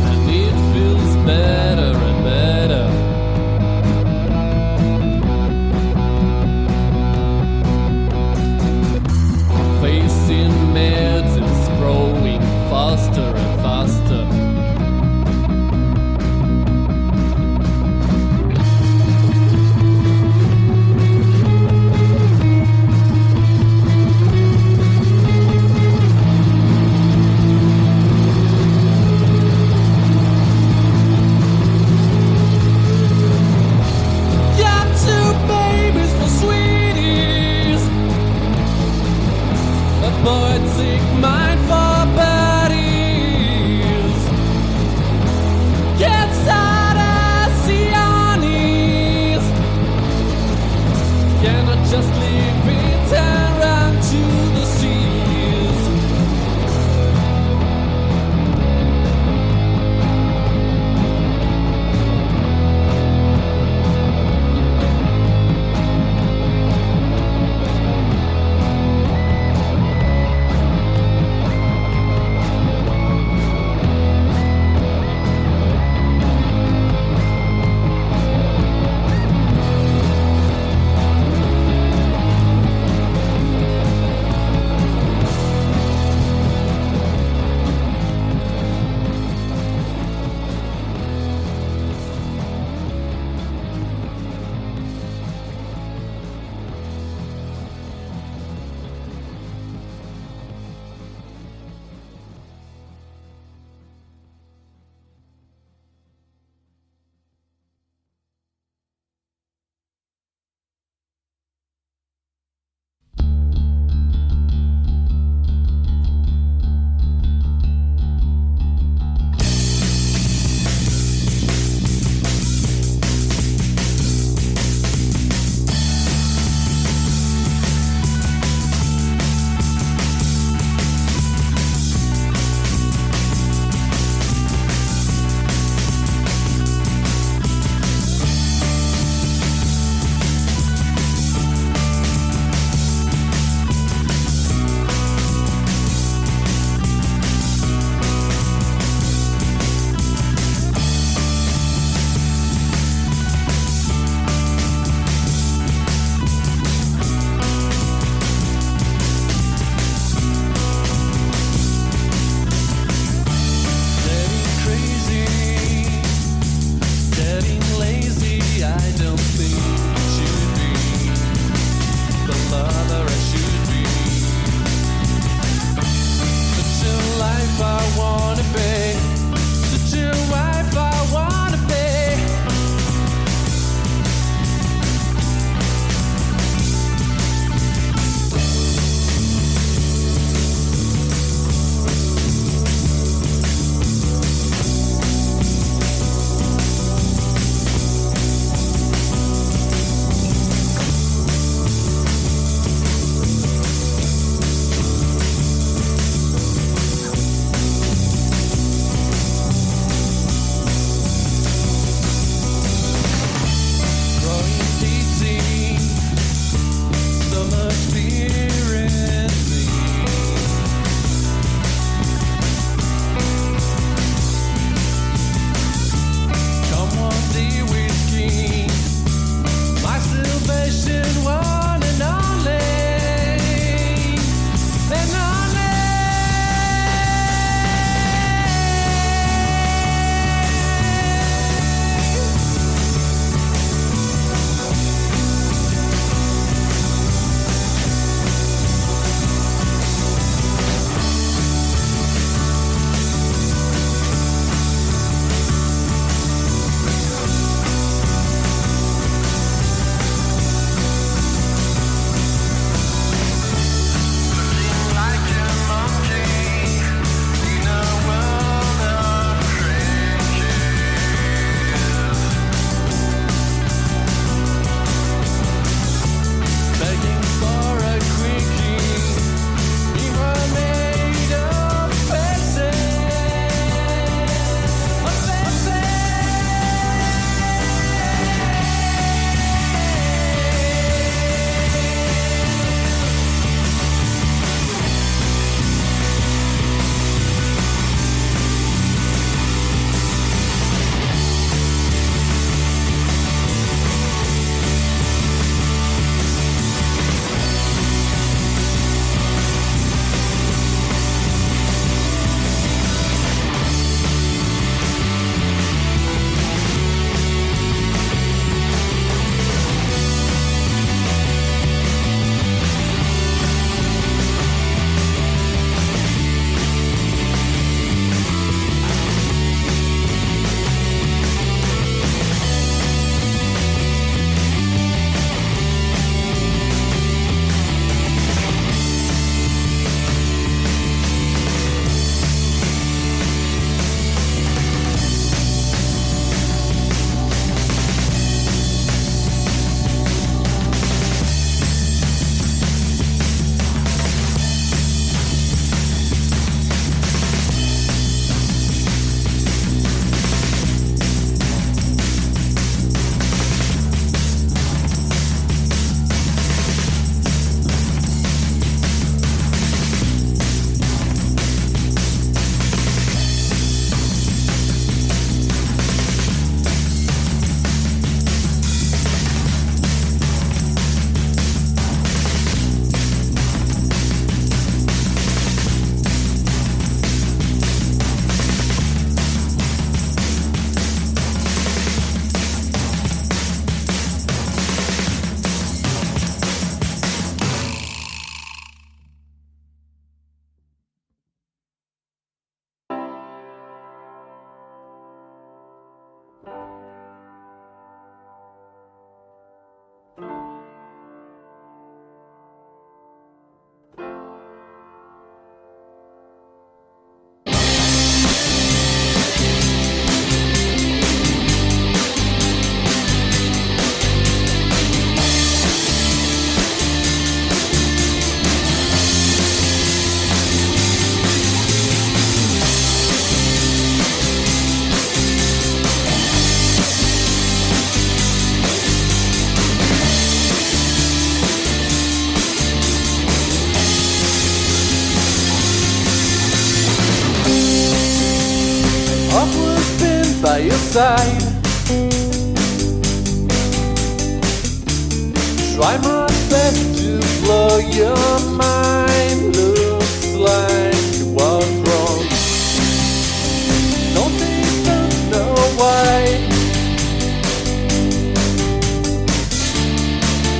S5: And it feels better and better. Facing meds is growing faster and faster. Got 2 babies for sweeties. A poetic mind for buddies. Gets out as the honeys. Can I just leave it and run to the seas? your side. Try my best to blow your mind. Looks like you was wrong. Don't even know why.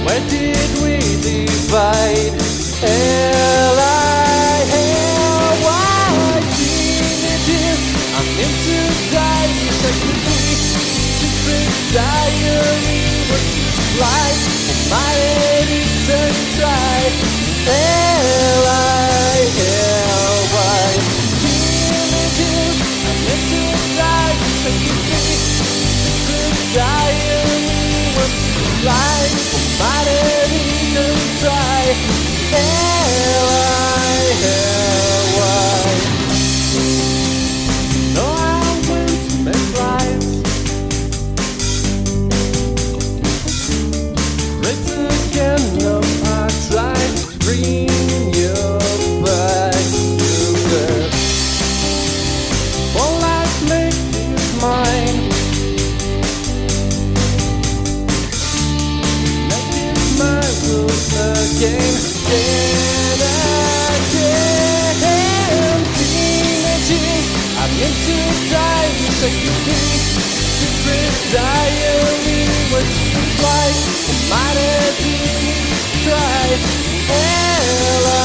S5: Where did we divide? L-I-L-Y. Teenagers, I'm into die. Wish I could be secret diary. What you like? My head is dry. L-I-L-Y. Teenagers, I'm into die. Wish I could be secret diary. What you like? My head is dry. L-I-L-Y. No, I went to McBride's. Right again, no, I tried to bring you back to this. All I'd make is mine. Making my rules again, again, again. Teenagers, I'm into die. Wish I could be secret diary. What you like? Might have been tried. L-I-L-Y.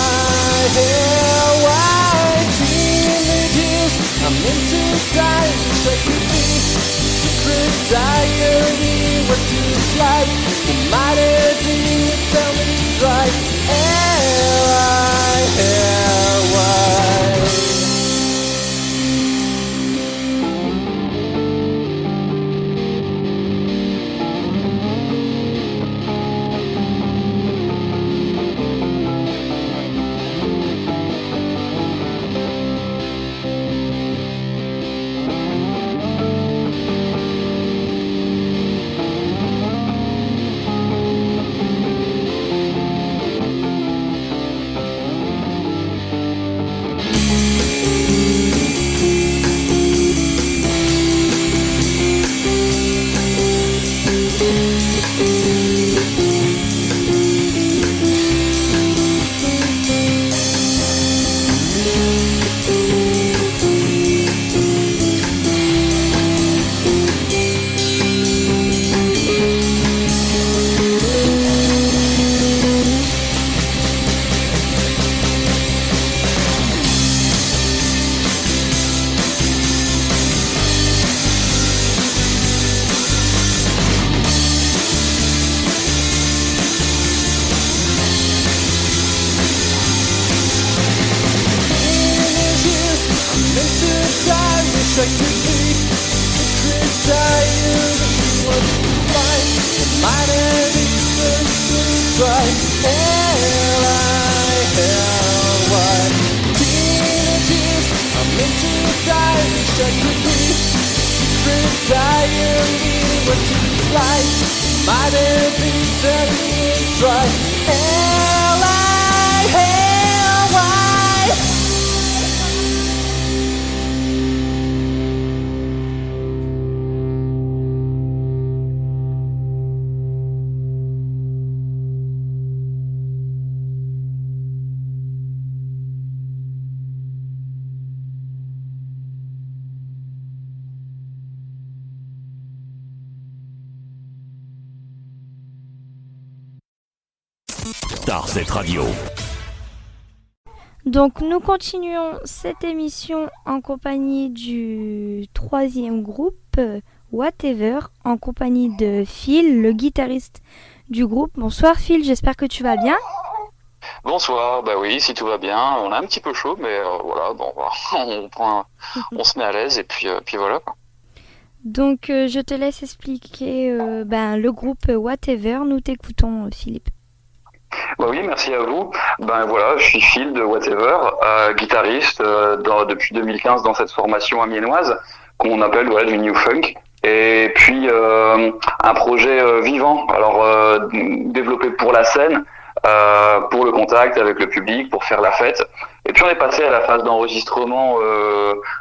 S5: Teenagers, I'm into die. Wish I could be secret diary. What you like? Might have been tell me right. L-I-L-Y. I could be secret diary. What you like? Might have even try. L-I-L-Y. Teenagers, I'm into die. Wish I could be secret diary. What you like? Might have even try. L-I-L-Y.
S7: Starset Radio.
S2: Donc nous continuons cette émission en compagnie du troisième groupe Whatever, en compagnie de Phil, le guitariste du groupe. Bonsoir Phil, j'espère que tu vas bien.
S8: Bonsoir, bah oui, si tout va bien, on a un petit peu chaud, mais voilà, bon, on se met à l'aise et puis voilà quoi.
S2: Donc je te laisse expliquer le groupe Whatever, nous t'écoutons Philippe.
S8: Bah oui, merci à vous. Ben voilà, je suis Phil de Whatever, guitariste depuis 2015 dans cette formation amiénoise qu'on appelle du New Funk. Et puis un projet vivant, développé pour la scène, pour le contact avec le public, pour faire la fête. Et puis on est passé à la phase d'enregistrement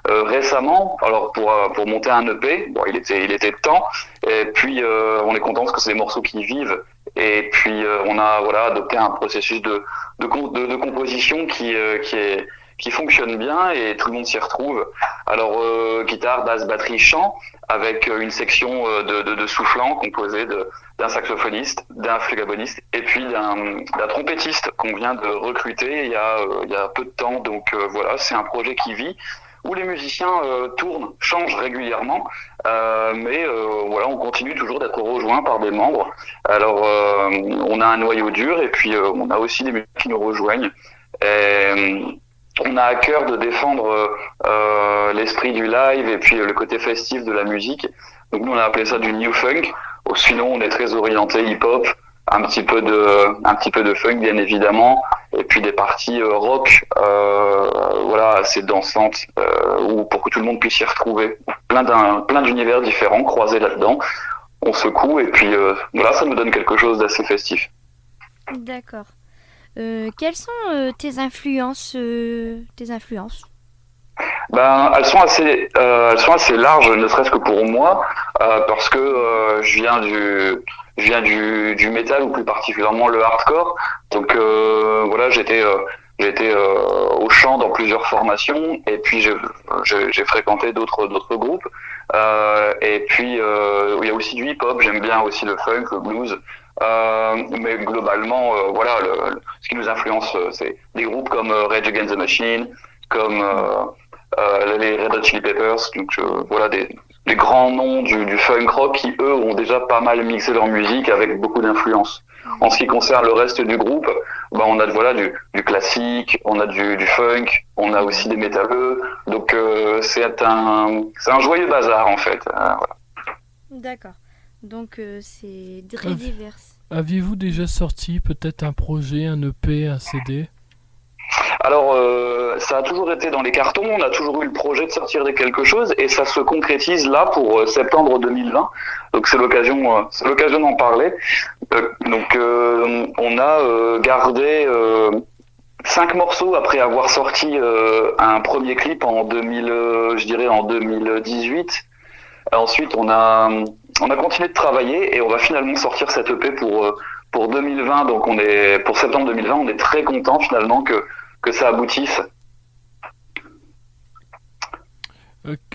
S8: récemment, alors pour monter un EP. Bon, il était temps. Et puis on est content parce que c'est des morceaux qui vivent. Et puis on a adopté un processus de composition qui fonctionne bien et tout le monde s'y retrouve. Alors guitare, basse, batterie, chant, avec une section de soufflants composée d'un saxophoniste, d'un flûgaboniste et puis d'un trompettiste qu'on vient de recruter il y a peu de temps. Donc voilà, c'est un projet qui vit, où les musiciens changent régulièrement, mais voilà, on continue toujours d'être rejoints par des membres. Alors on a un noyau dur et puis on a aussi des musiciens qui nous rejoignent. Et, on a à cœur de défendre l'esprit du live et puis le côté festif de la musique. Donc nous on a appelé ça du new funk. Sinon on est très orienté hip-hop, un petit peu de funk bien évidemment, et puis des parties rock, assez dansantes, où pour que tout le monde puisse y retrouver plein d'univers différents croisés là-dedans. On secoue et puis ça nous donne quelque chose d'assez festif.
S2: D'accord. Quelles sont tes influences
S8: Ben, elles sont assez larges, ne serait-ce que pour moi, parce que je viens du métal, ou plus particulièrement le hardcore. Donc j'étais au chant dans plusieurs formations, et puis j'ai fréquenté d'autres groupes. Et puis il y a aussi du hip-hop. J'aime bien aussi le funk, le blues. Mais globalement, ce qui nous influence, c'est des groupes comme Rage Against the Machine, comme les Red Hot Chili Peppers, donc des grands noms du funk rock qui eux ont déjà pas mal mixé leur musique avec beaucoup d'influence. En ce qui concerne le reste du groupe, on a du classique, on a du funk, on a aussi des métalleux, donc c'est un joyeux bazar en fait. Voilà.
S2: D'accord. Donc c'est très divers.
S4: Aviez-vous déjà sorti peut-être un projet, un EP, un CD ?
S8: Alors ça a toujours été dans les cartons, on a toujours eu le projet de sortir quelque chose et ça se concrétise là pour septembre 2020. Donc c'est l'occasion d'en parler. On a gardé 5 morceaux après avoir sorti un premier clip en 2018. Ensuite, on a continué de travailler et on va finalement sortir cette EP pour 2020. Donc pour septembre 2020, on est très content finalement que ça aboutisse.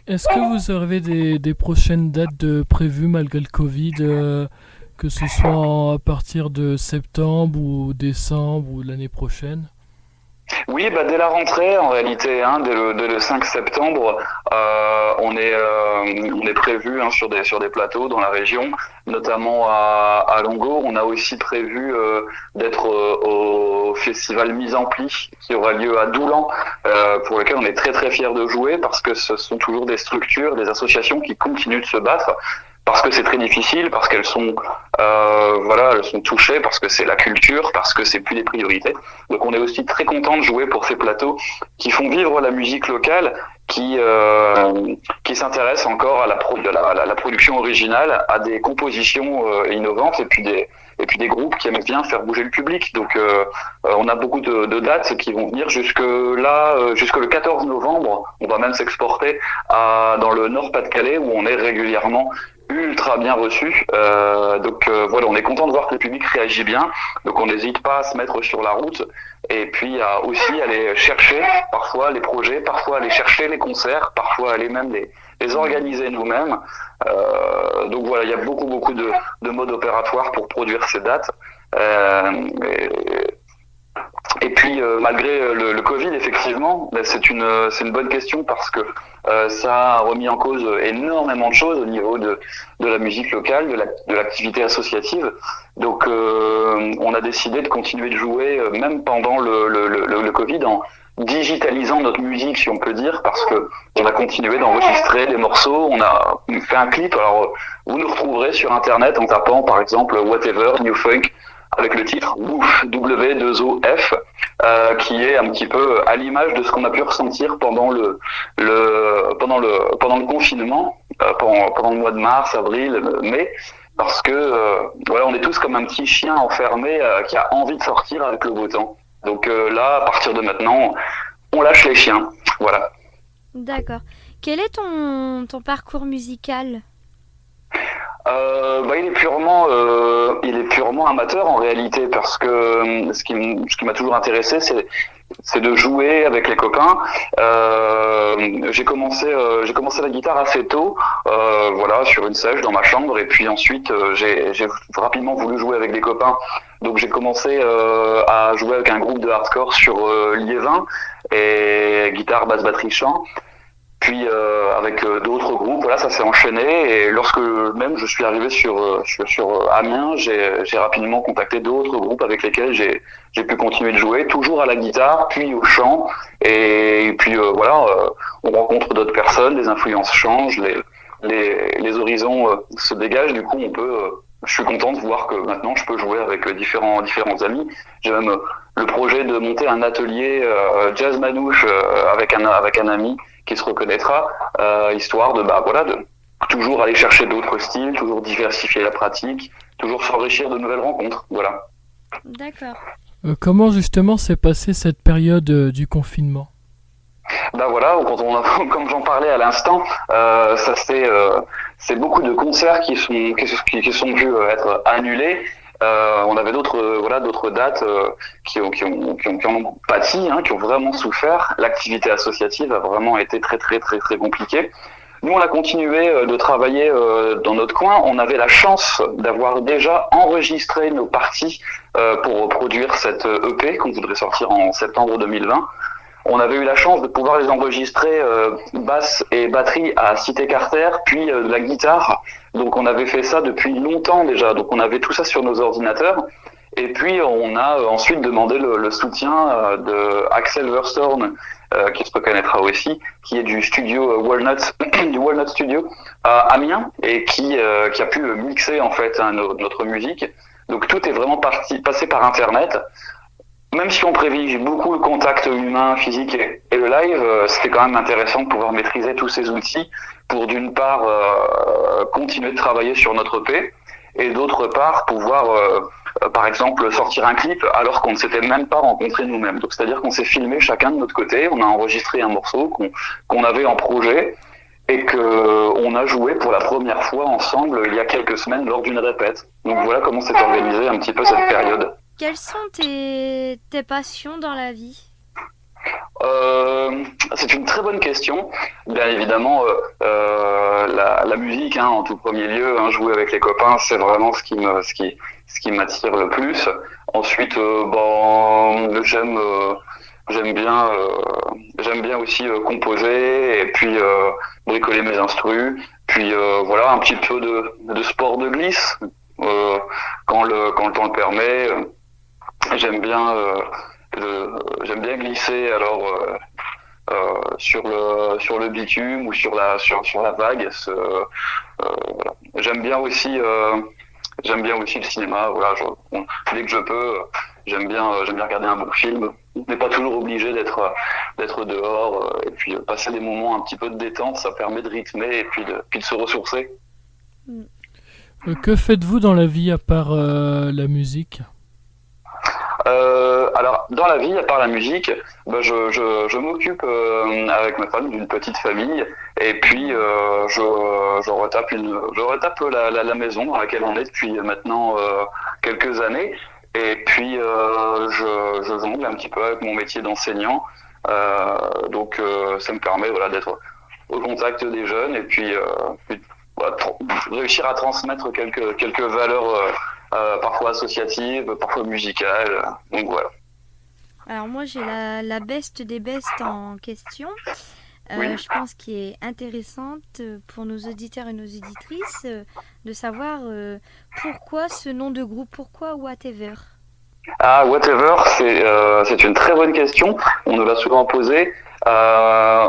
S4: Est-ce que vous avez des prochaines dates prévues malgré le Covid, que ce soit à partir de septembre ou décembre ou l'année prochaine ?
S8: Oui, dès la rentrée, en réalité, dès le 5 septembre, on est prévu sur des plateaux dans la région, notamment à Longo. On a aussi prévu d'être au festival Mise en Pli, qui aura lieu à Doulan, pour lequel on est très très fiers de jouer, parce que ce sont toujours des structures, des associations qui continuent de se battre. Parce que c'est très difficile, parce qu'elles sont elles sont touchées, parce que c'est la culture, parce que c'est plus des priorités. Donc on est aussi très content de jouer pour ces plateaux qui font vivre la musique locale, qui s'intéressent encore à la production originale, à des compositions innovantes et puis des groupes qui aiment bien faire bouger le public. Donc on a beaucoup de dates qui vont venir jusque le 14 novembre. On va même s'exporter dans le Nord-Pas-de-Calais, où on est régulièrement ultra bien reçu. On est content de voir que le public réagit bien. Donc on n'hésite pas à se mettre sur la route et puis à aussi aller chercher parfois les projets, parfois aller chercher les concerts, parfois aller même les organiser nous-mêmes. Il y a beaucoup de modes opératoires pour produire ces dates. Et puis malgré le Covid, effectivement, c'est une bonne question, parce que ça a remis en cause énormément de choses au niveau de la musique locale, de l'activité associative. Donc on a décidé de continuer de jouer même pendant le Covid, en digitalisant notre musique, si on peut dire, parce que on a continué d'enregistrer des morceaux. On a fait un clip. Alors vous nous retrouverez sur internet en tapant par exemple Whatever New Funk, avec le titre W2OF, qui est un petit peu à l'image de ce qu'on a pu ressentir pendant le confinement, pendant le mois de mars, avril, mai, parce que on est tous comme un petit chien enfermé qui a envie de sortir avec le beau temps. Donc là, à partir de maintenant, on lâche les chiens. Voilà.
S2: D'accord. Quel est ton parcours musical?
S8: Il est purement amateur en réalité parce que ce qui m'a toujours intéressé, c'est de jouer avec les copains. J'ai commencé la guitare assez tôt, voilà, sur une sèche dans ma chambre, et puis ensuite j'ai rapidement voulu jouer avec des copains. Donc j'ai commencé à jouer avec un groupe de hardcore sur Liévin, et guitare, basse, batterie, chant. Puis avec d'autres groupes, voilà, ça s'est enchaîné, et lorsque même je suis arrivé sur Amiens, j'ai rapidement contacté d'autres groupes avec lesquels j'ai pu continuer de jouer, toujours à la guitare, puis au chant, et puis voilà, on rencontre d'autres personnes, les influences changent, les horizons se dégagent, du coup je suis content de voir que maintenant je peux jouer avec différents amis. J'ai même le projet de monter un atelier jazz manouche avec un ami qui se reconnaîtra, histoire de toujours aller chercher d'autres styles, toujours diversifier la pratique, toujours s'enrichir de nouvelles rencontres. Voilà.
S2: D'accord.
S4: Comment justement s'est passée cette période du confinement?
S8: Voilà, comme j'en parlais à l'instant, c'est beaucoup de concerts qui sont dû être annulés. On avait d'autres dates qui en ont pâti, qui ont vraiment souffert. L'activité associative a vraiment été très très très très compliquée. Nous, on a continué de travailler dans notre coin. On avait la chance d'avoir déjà enregistré nos parties pour produire cette EP qu'on voudrait sortir en septembre 2020. On avait eu la chance de pouvoir les enregistrer basse et batterie à Cité Carter, puis la guitare. Donc on avait fait ça depuis longtemps déjà. Donc on avait tout ça sur nos ordinateurs. Et puis on a ensuite demandé le soutien de Axel Verstorn, qui se reconnaîtra aussi, qui est du studio Walnut, du Walnut Studio à Amiens, et qui a pu mixer en fait notre musique. Donc tout est vraiment passé par Internet. Même si on privilégie beaucoup le contact humain, physique et le live, c'était quand même intéressant de pouvoir maîtriser tous ces outils pour d'une part continuer de travailler sur notre EP, et d'autre part pouvoir par exemple sortir un clip alors qu'on ne s'était même pas rencontrés nous-mêmes. Donc c'est-à-dire qu'on s'est filmé chacun de notre côté, on a enregistré un morceau qu'on avait en projet et qu'on a joué pour la première fois ensemble il y a quelques semaines lors d'une répète. Donc voilà comment s'est organisée un petit peu cette période.
S2: Quelles sont tes passions dans la vie?
S8: C'est une très bonne question. Bien évidemment, la musique, en tout premier lieu, jouer avec les copains, c'est vraiment ce qui m'attire le plus. Ensuite, j'aime bien aussi composer et puis bricoler mes instrus. Puis voilà, un petit peu de sport de glisse quand le temps le permet. J'aime bien glisser alors sur le bitume ou sur la vague. Voilà. J'aime bien aussi le cinéma. Voilà, dès que je peux, j'aime bien regarder un bon film. On n'est pas toujours obligé d'être dehors, et puis passer des moments un petit peu de détente, ça permet de rythmer et puis de se ressourcer.
S4: Que faites-vous dans la vie à part la musique?
S8: Alors, dans la vie, à part la musique, je m'occupe avec ma femme d'une petite famille, et puis je retape la maison dans laquelle on est depuis maintenant quelques années, et puis je jongle un petit peu avec mon métier d'enseignant, donc ça me permet d'être au contact des jeunes, et puis réussir à transmettre quelques valeurs parfois associatives, parfois musicales, donc voilà.
S2: Alors moi j'ai la best des bestes en question,
S8: Oui.
S2: je pense qu'il est intéressante pour nos auditeurs et nos auditrices de savoir pourquoi ce nom de groupe, pourquoi Whatever.
S8: Ah, Whatever, c'est une très bonne question, on nous l'a souvent posée.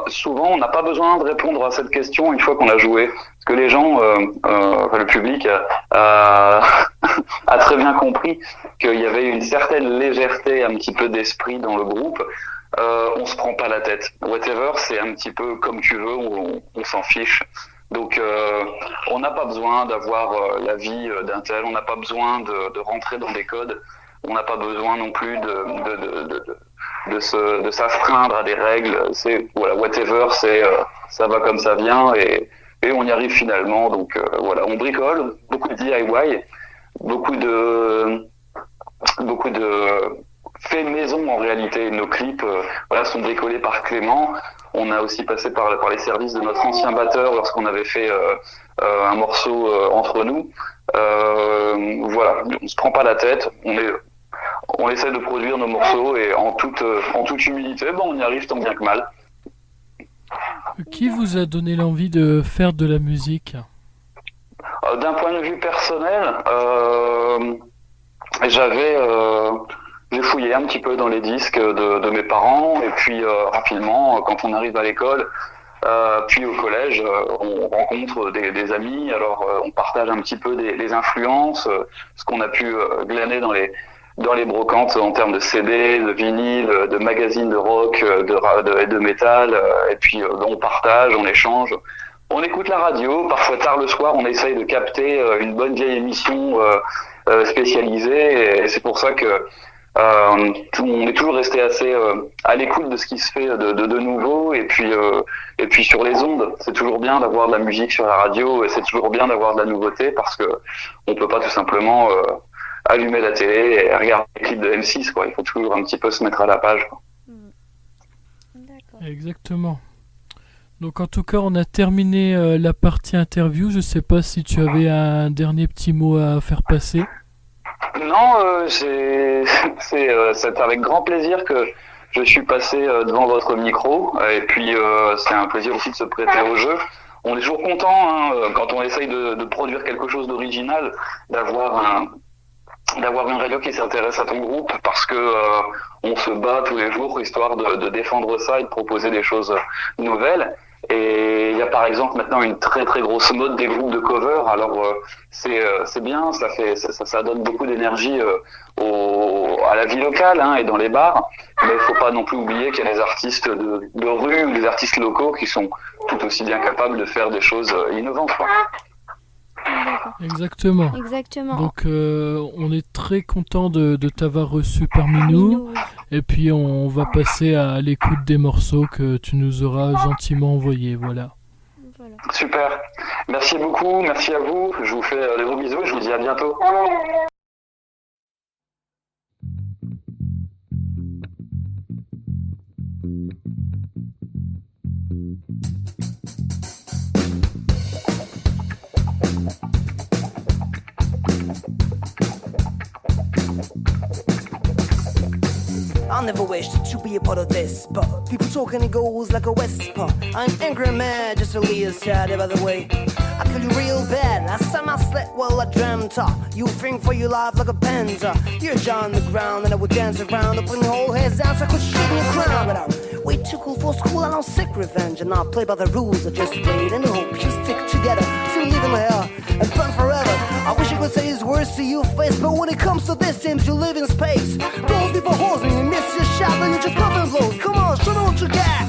S8: Souvent on n'a pas besoin de répondre à cette question une fois qu'on a joué, parce que les gens, le public a très bien compris qu'il y avait une certaine légèreté, un petit peu d'esprit dans le groupe. On se prend pas la tête. Whatever, c'est un petit peu comme tu veux, on s'en fiche. Donc on n'a pas besoin d'avoir la vie d'un tel, on n'a pas besoin de rentrer dans des codes, on n'a pas besoin non plus de s'astreindre à des règles. C'est voilà, whatever, c'est ça va comme ça vient et on y arrive finalement. Donc voilà, on bricole, beaucoup de DIY, beaucoup de faits maison en réalité. Nos clips voilà, sont bricolés par Clément. On a aussi passé par les services de notre ancien batteur lorsqu'on avait fait un morceau entre nous. Voilà, on se prend pas la tête, on essaie de produire nos morceaux et en toute humilité, on y arrive tant bien que mal.
S4: Qui vous a donné l'envie de faire de la musique ?
S8: D'un point de vue personnel, j'ai fouillé un petit peu dans les disques de mes parents et puis rapidement, quand on arrive à l'école, puis au collège, on rencontre des amis, alors on partage un petit peu des influences, ce qu'on a pu glaner dans les brocantes en termes de CD, de vinyle, de magazines de rock, de métal, et puis on partage, on échange. On écoute la radio, parfois tard le soir, on essaye de capter une bonne vieille émission spécialisée, et c'est pour ça que on est toujours resté assez à l'écoute de ce qui se fait de nouveau, et puis sur les ondes, c'est toujours bien d'avoir de la musique sur la radio, et c'est toujours bien d'avoir de la nouveauté, parce que on peut pas tout simplement allumer la télé et regarder les clips de M6, quoi. Il faut toujours un petit peu se mettre à la page, quoi.
S2: D'accord.
S4: Exactement. Donc en tout cas, on a terminé la partie interview. Je sais pas si tu avais un dernier petit mot à faire passer.
S8: Non, c'est avec grand plaisir que je suis passé devant votre micro, et puis c'est un plaisir aussi de se prêter au jeu. On est toujours content quand on essaye de produire quelque chose d'original, d'avoir une radio qui s'intéresse à ton groupe, parce que on se bat tous les jours histoire de défendre ça et de proposer des choses nouvelles. Et il y a par exemple maintenant une très très grosse mode des groupes de cover. Alors c'est bien, ça donne beaucoup d'énergie à la vie locale et dans les bars. Mais il faut pas non plus oublier qu'il y a des artistes de rue ou des artistes locaux qui sont tout aussi bien capables de faire des choses innovantes, quoi.
S4: Exactement. Donc on est très content de t'avoir reçu parmi nous. Et puis on va passer à l'écoute des morceaux que tu nous auras gentiment envoyés. Voilà.
S8: Super. Merci beaucoup, merci à vous. Je vous fais des gros bisous et je vous dis à bientôt.
S7: I never wished to be a part of this, but people talking, it goes like a whisper. I'm angry man, just really sad by the way. I feel you real bad. Last time I slept, well I dreamt up. You think for your life like a panda. You're down on the ground and I would dance around, putting whole heads down so I could shake your crown. But I'm way too cool for school, I don't seek revenge, and I play by the rules. I just wait and hope you stick together, still live in hell and burn forever. I wish I could say these words to your face, but when it comes to this, seems you live in space. Blows before holes and you miss your shot, then you just pop and blows. Come on, show me what you got.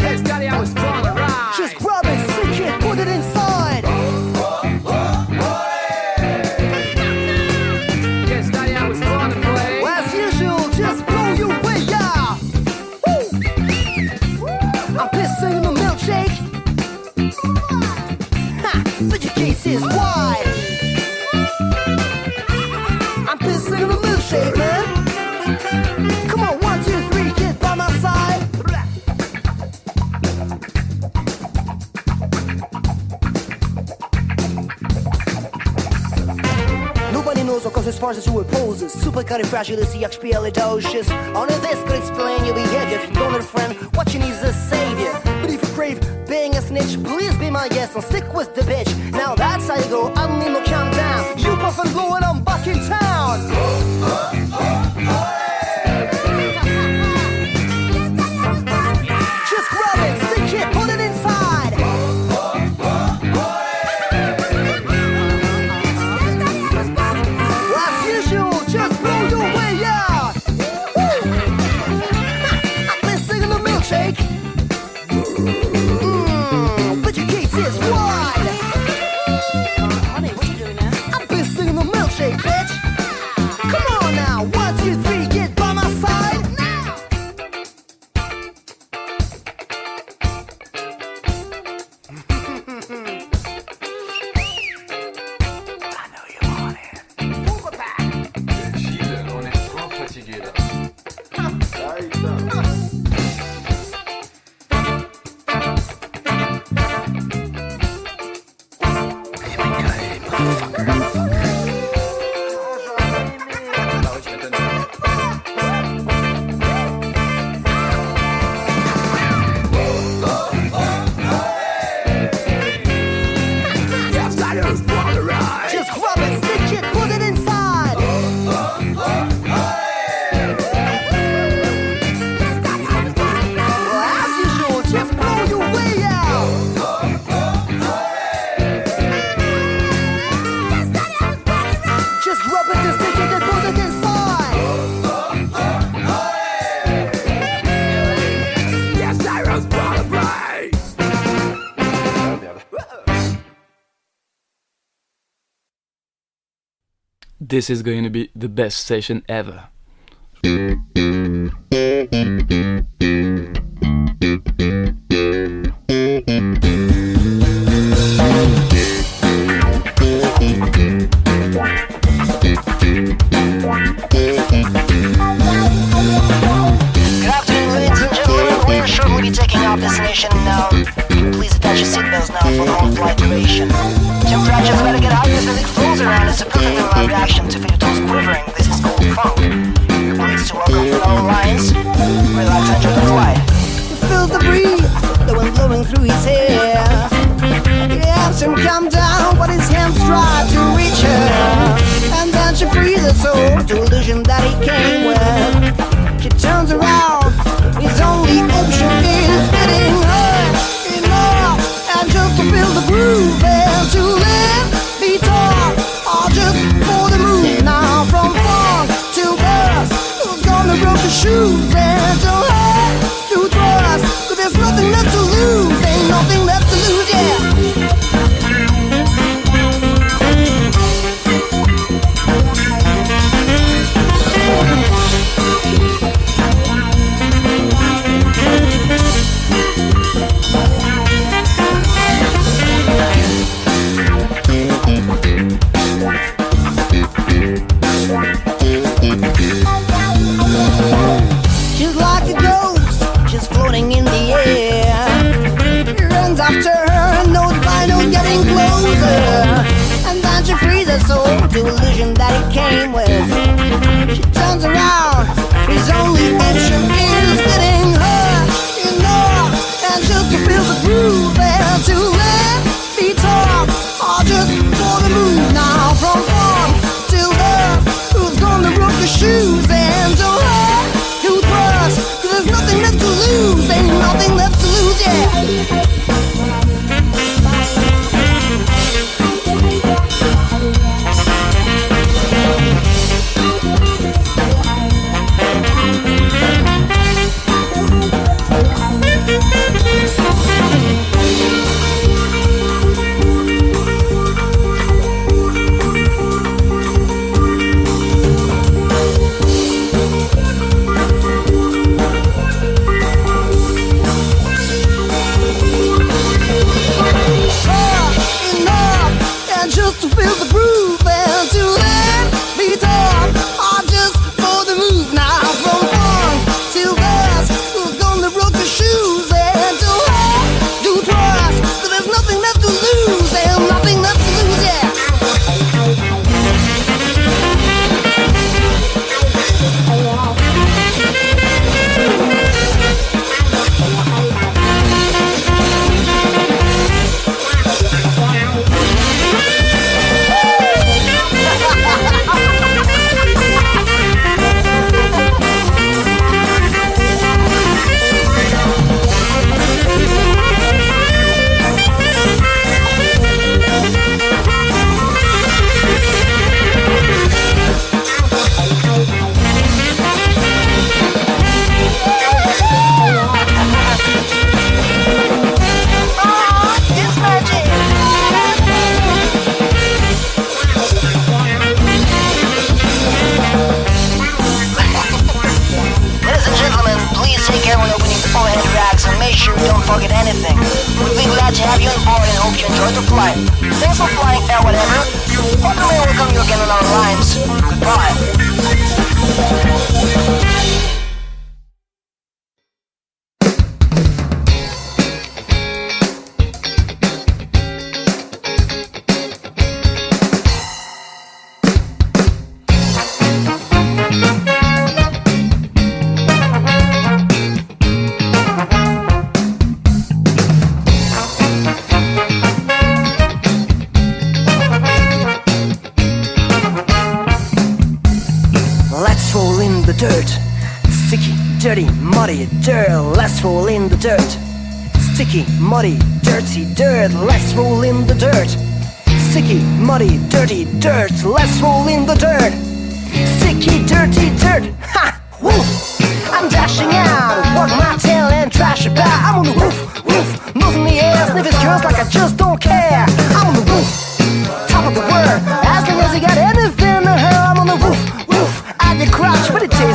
S5: Hey, Scotty, I was born to ride.
S7: Just grab it, sink it, put it inside.
S5: Yeah, Scotty, I was born to play.
S7: Well, as usual, just blow your way out. Woo! I'm pissing in a milkshake. Ha! But your case is wide. I'm pissing in a milkshake, man. Come on, 1, 2, 3, get by my side. Nobody knows what causes farces to opposes. Supercalifragilisticexpialidocious. Only this could explain your behavior. If you don't have a friend, what you need is a savior. But if you crave being a snitch, please be my guest and stick with the bitch. Now that's how you go, I don't need no countdown. You puff and blow and I'm back in town. Just grab it, stick it, put it inside. As usual, just blow your way out. I'm missing in the milkshake. But your case is wide. Honey, what you doing now? I'm missing in the milkshake.
S9: This is going to be the best station ever.
S10: Destination now. Please attach your seatbelts now for the whole flight duration. Temperature's better get higher as the leak flows around. It's a perfect mild reaction to feel your toes quivering. This is called funk. You're pleased to welcome fellow Lions. Relax and enjoy the flight.
S7: He feels the breeze, the wind blowing through his hair. He helps him calm down, but his hands try to reach her. And then she frees her soul to illusion that he came with. She turns around, his only option is getting her enough. And just to feel the groove and to live, be taught, or just for the move now. From funk till dusk, who's gonna rock the shoes and to her to trust? Cause there's nothing left to lose, ain't nothing left to lose, yeah. She's like a ghost, she's floating in the air. He runs after her, note by note getting closer. And then she frees her soul to illusion that he came with. She turns around, his only option is getting her enough. And just to feel the groove and to let be taught, or just for the move now. From funk till dusk, who's gonna rock the shoes and to her to trust? Cause there's nothing left to lose, ain't nothing left to lose, yeah. Just to feel the groove and to let me talk, or just for the move now. From funk till dusk, who's gonna rock the shoes and to have to trust? Cause there's nothing left to lose, and nothing left to lose, yeah.
S10: Don't forget anything. We'll be glad to have you on board and hope you enjoy the flight. Thanks for flying Air Whatever. Hope we may welcome you again on our lines. Goodbye. Dirt, sticky, dirty, muddy dirt. Let's roll in the dirt. Sticky, muddy, dirty dirt. Let's roll in the dirt. Sticky, muddy, dirty dirt. Let's roll in the dirt. Sticky, dirty dirt. Ha! Woof! I'm dashing out, work my tail and trash about. I'm on the roof, roof, nose in the air, sniff his girls like I just don't care. I'm on the roof, top of the world, as long as you got anything to help.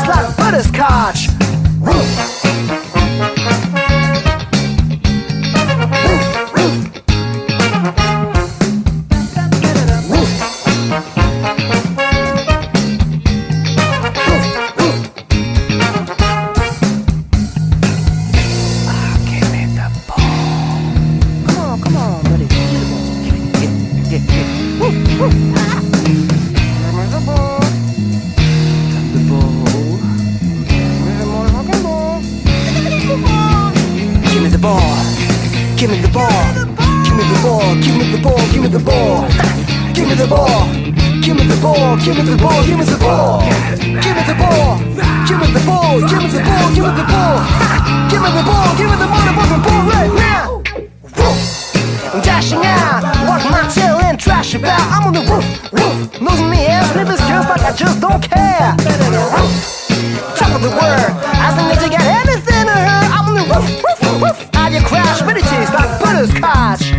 S7: like butterscotch. Give me the ball, give me the ball, give me the ball, give me the ball, give me the ball, give me the ball, give me the ball, give me the ball, give me the ball, give me the ball, give me the ball, give me the ball, give me the ball, give me the motherfucking ball right now. I'm dashing out, walking my tail and trash about. I'm on the roof, nose in the air, sniffing skills like I just don't care. Top of the world, as long as you got anything to hurt, I'm on the roof. How you crash, but it tastes like butterscotch.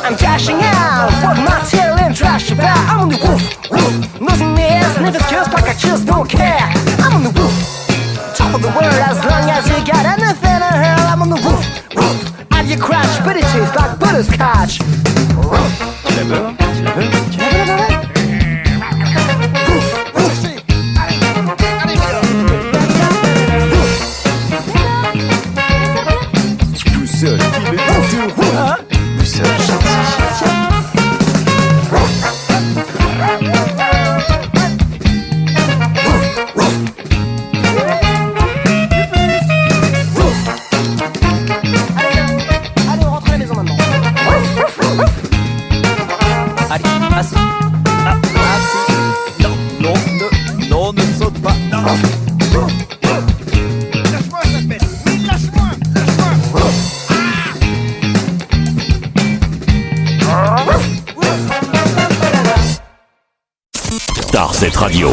S7: I'm dashing out, fuck my tail and trash about. I'm on the roof, nose in the air, sniffing skills like I just don't care. I'm on the roof, top of the world, as long as you got anything to hurl. I'm on the roof, and you crash, but it tastes like butterscotch.
S11: Tu la veux? Tu la veux? Tu la veux, la veux? Tout seul, qui met tout tout hein? Tout seul,
S7: Allez, on rentre à la maison maintenant.
S11: allez, assis. Ah, assis. Non, non, ne saute pas. Non. Lâche-moi, ça te met. Oui, lâche-moi.
S12: Starset Radio.